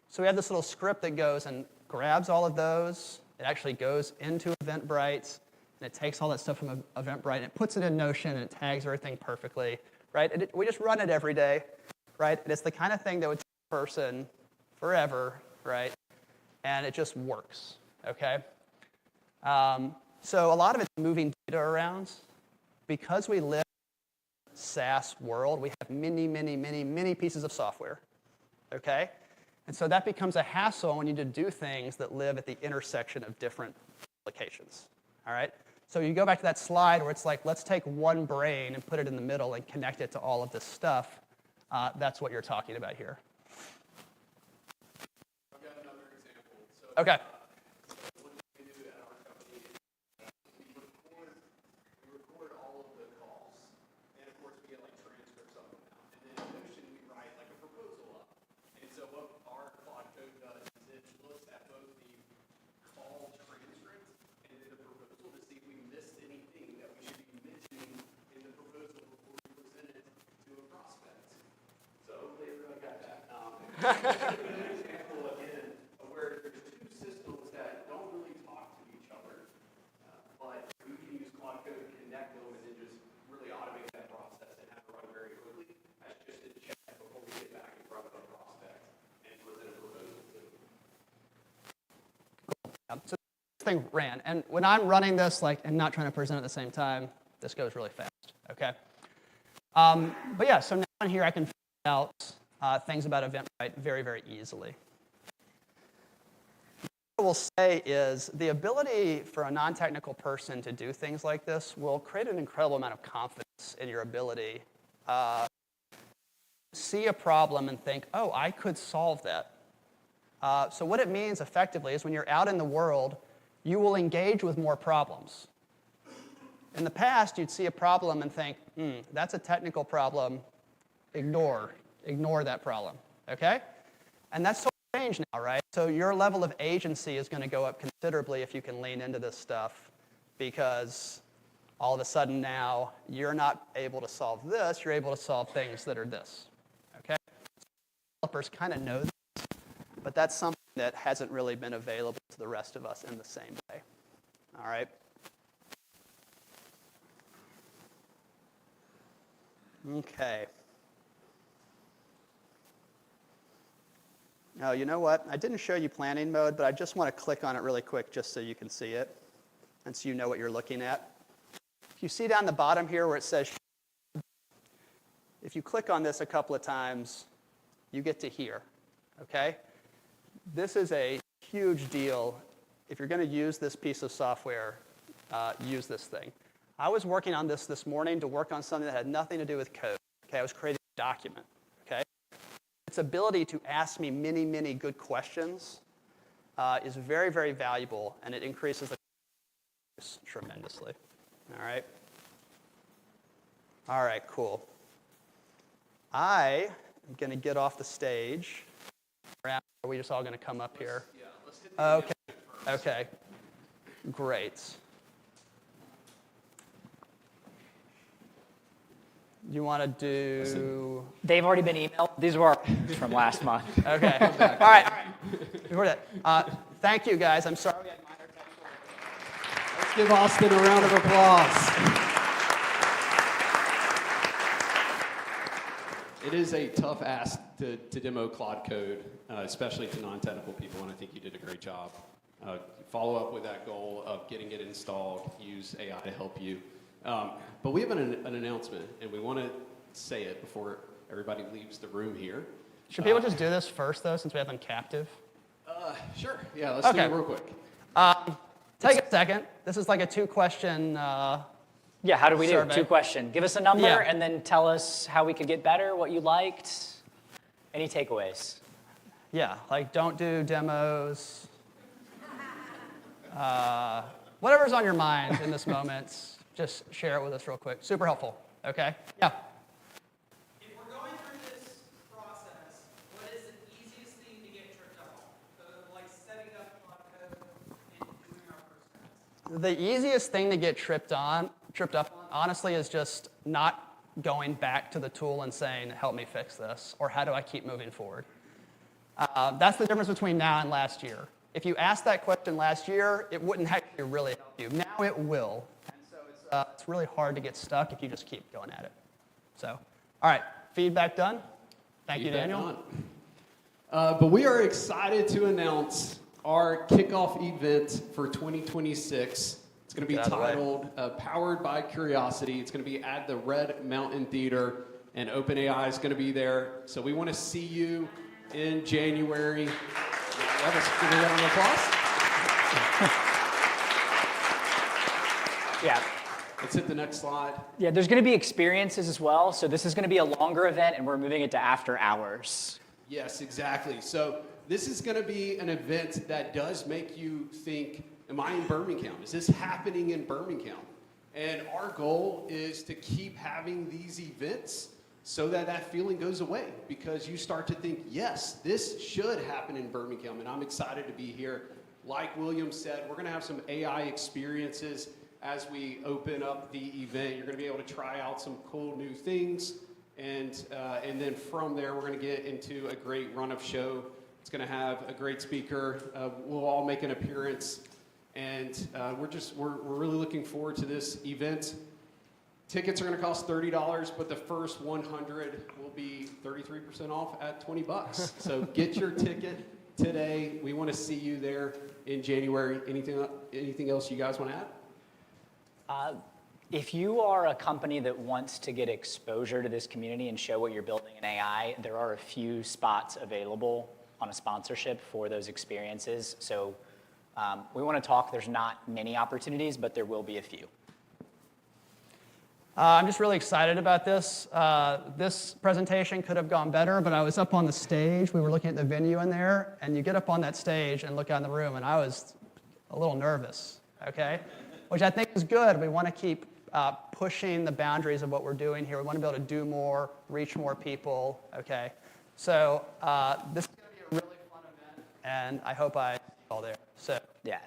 So we have this little script that goes and grabs all of those. It actually goes into Eventbrite, and it takes all that stuff from Eventbrite, and it puts it in Notion, and it tags everything perfectly, right? We just run it every day, right? And it's the kind of thing that would take a person forever, right? And it just works, okay? So a lot of it's moving data around. Because we live in a SaaS world, we have many, many, many, many pieces of software, okay? And so that becomes a hassle when you need to do things that live at the intersection of different applications, all right? So you go back to that slide where it's like, let's take one brain and put it in the middle and connect it to all of this stuff. That's what you're talking about here. I've got another example. So, Okay. What we do at our company is we record all of the calls, and of course we get like transcripts of them now. And then in Notion we write like a proposal up. And so what our Claude Code does is it looks at both the call transcript and then the proposal to see if we missed anything that we should be mentioning in the proposal before we present it to a prospect. So hopefully everyone got that. An example again of where there's two systems that don't really talk to each other, but we can use Claude Code to connect them and then just really automate that process and have it run very quickly. That's just a check before we get back in front of a prospect and present a proposal to them. So this thing ran. And when I'm running this and not trying to present at the same time, this goes really fast, okay? But yeah, so now on here I can find out things about Eventbrite very, very easily. What I will say is the ability for a non-technical person to do things like this will create an incredible amount of confidence in your ability to see a problem and think, oh, I could solve that. So what it means effectively is when you're out in the world, you will engage with more problems. In the past, you'd see a problem and think, that's a technical problem, ignore that problem, okay? And that's totally changed now, right? So your level of agency is going to go up considerably if you can lean into this stuff, because all of a sudden now you're not able to solve this, you're able to solve things that are this, okay? Developers kind of know this, but that's something that hasn't really been available to the rest of us in the same way, all right? Okay. Oh, you know what? I didn't show you planning mode, but I just want to click on it really quick just so you can see it and so you know what you're looking at. If you see down the bottom here where it says, if you click on this a couple of times, you get to here, okay? This is a huge deal. If you're going to use this piece of software, use this thing. I was working on this morning to work on something that had nothing to do with code. Okay, I was creating a document. Okay, its ability to ask me many, many good questions is very, very valuable, and it increases the tremendously. All right. All right. Cool. I am going to get off the stage. Are we just all going to come up here? Yeah, let's hit the Okay. Okay. Great. You want to do... They've already been emailed. These were from last month. Okay. All right. Before that, thank you, guys. I'm sorry we had minor technical... Let's give Austin a round of applause. It is a tough ask to demo Claude Code, especially to non-technical people, and I think you did a great job. Follow up with that goal of getting it installed, use AI to help you. But we have an announcement, and we want to say it before everybody leaves the room here. Should people just do this first, though, since we have them captive? Sure. Yeah, let's do it real quick. Take a second. This is like a two-question Yeah, how do we survey. do? 2 question. Give us a number Yeah. and then tell us how we could get better, what you liked. Any takeaways? Yeah, like don't do demos. Whatever's on your mind in this moment, just share it with us real quick. Super helpful, okay? Yeah. If we're going through this process, what is the easiest thing to get tripped up on? So, like setting up Claude Code and doing our first test. The easiest thing to get tripped up on, honestly, is just not going back to the tool and saying, help me fix this, or how do I keep moving forward? That's the difference between now and last year. If you asked that question last year, it wouldn't actually really help you. Now it will. And so it's really hard to get stuck if you just keep going at it. So, all right, feedback done. Thank you, Daniel. But we are excited to announce our kickoff event for 2026. It's going to be titled Powered by Curiosity. It's going to be at the Red Mountain Theater, and OpenAI is going to be there. So we want to see you in January. Give a round of applause. Yeah. Let's hit the next slide. Yeah, there's going to be experiences as well. So this is going to be a longer event, and we're moving it to after hours. Yes, exactly. So this is going to be an event that does make you think, am I in Birmingham? Is this happening in Birmingham? And our goal is to keep having these events so that that feeling goes away, because you start to think, yes, this should happen in Birmingham, and I'm excited to be here. Like William said, we're going to have some AI experiences as we open up the event. You're going to be able to try out some cool new things, and then from there, we're going to get into a great run-of show. It's going to have a great speaker. We'll all make an appearance, and we're really looking forward to this event. Tickets are going to cost $30, but the first 100 will be 33% off at $20. So get your ticket today. We want to see you there in January. Anything else you guys want to add? If you are a company that wants to get exposure to this community and show what you're building in AI, there are a few spots available on a sponsorship for those experiences. So we want to talk. There's not many opportunities, but there will be a few. I'm just really excited about this. This presentation could have gone better, but I was up on the stage. We were looking at the venue in there, and you get up on that stage and look out in the room, and I was a little nervous, okay? Which I think is good. We want to keep pushing the boundaries of what we're doing here. We want to be able to do more, reach more people, okay? So this is going to be a really fun event, and I hope I see you all there. So Yeah.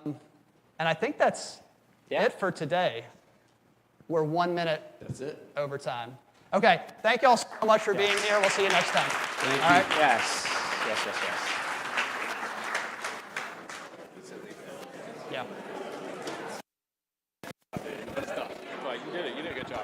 and I think that's it for today. We're 1 minute That's it. over time. Okay, thank you all so much for being here. We'll see you next time. Thank All you. right. Yes. Yes, yes, yes. Yeah. You did it. You did a good job.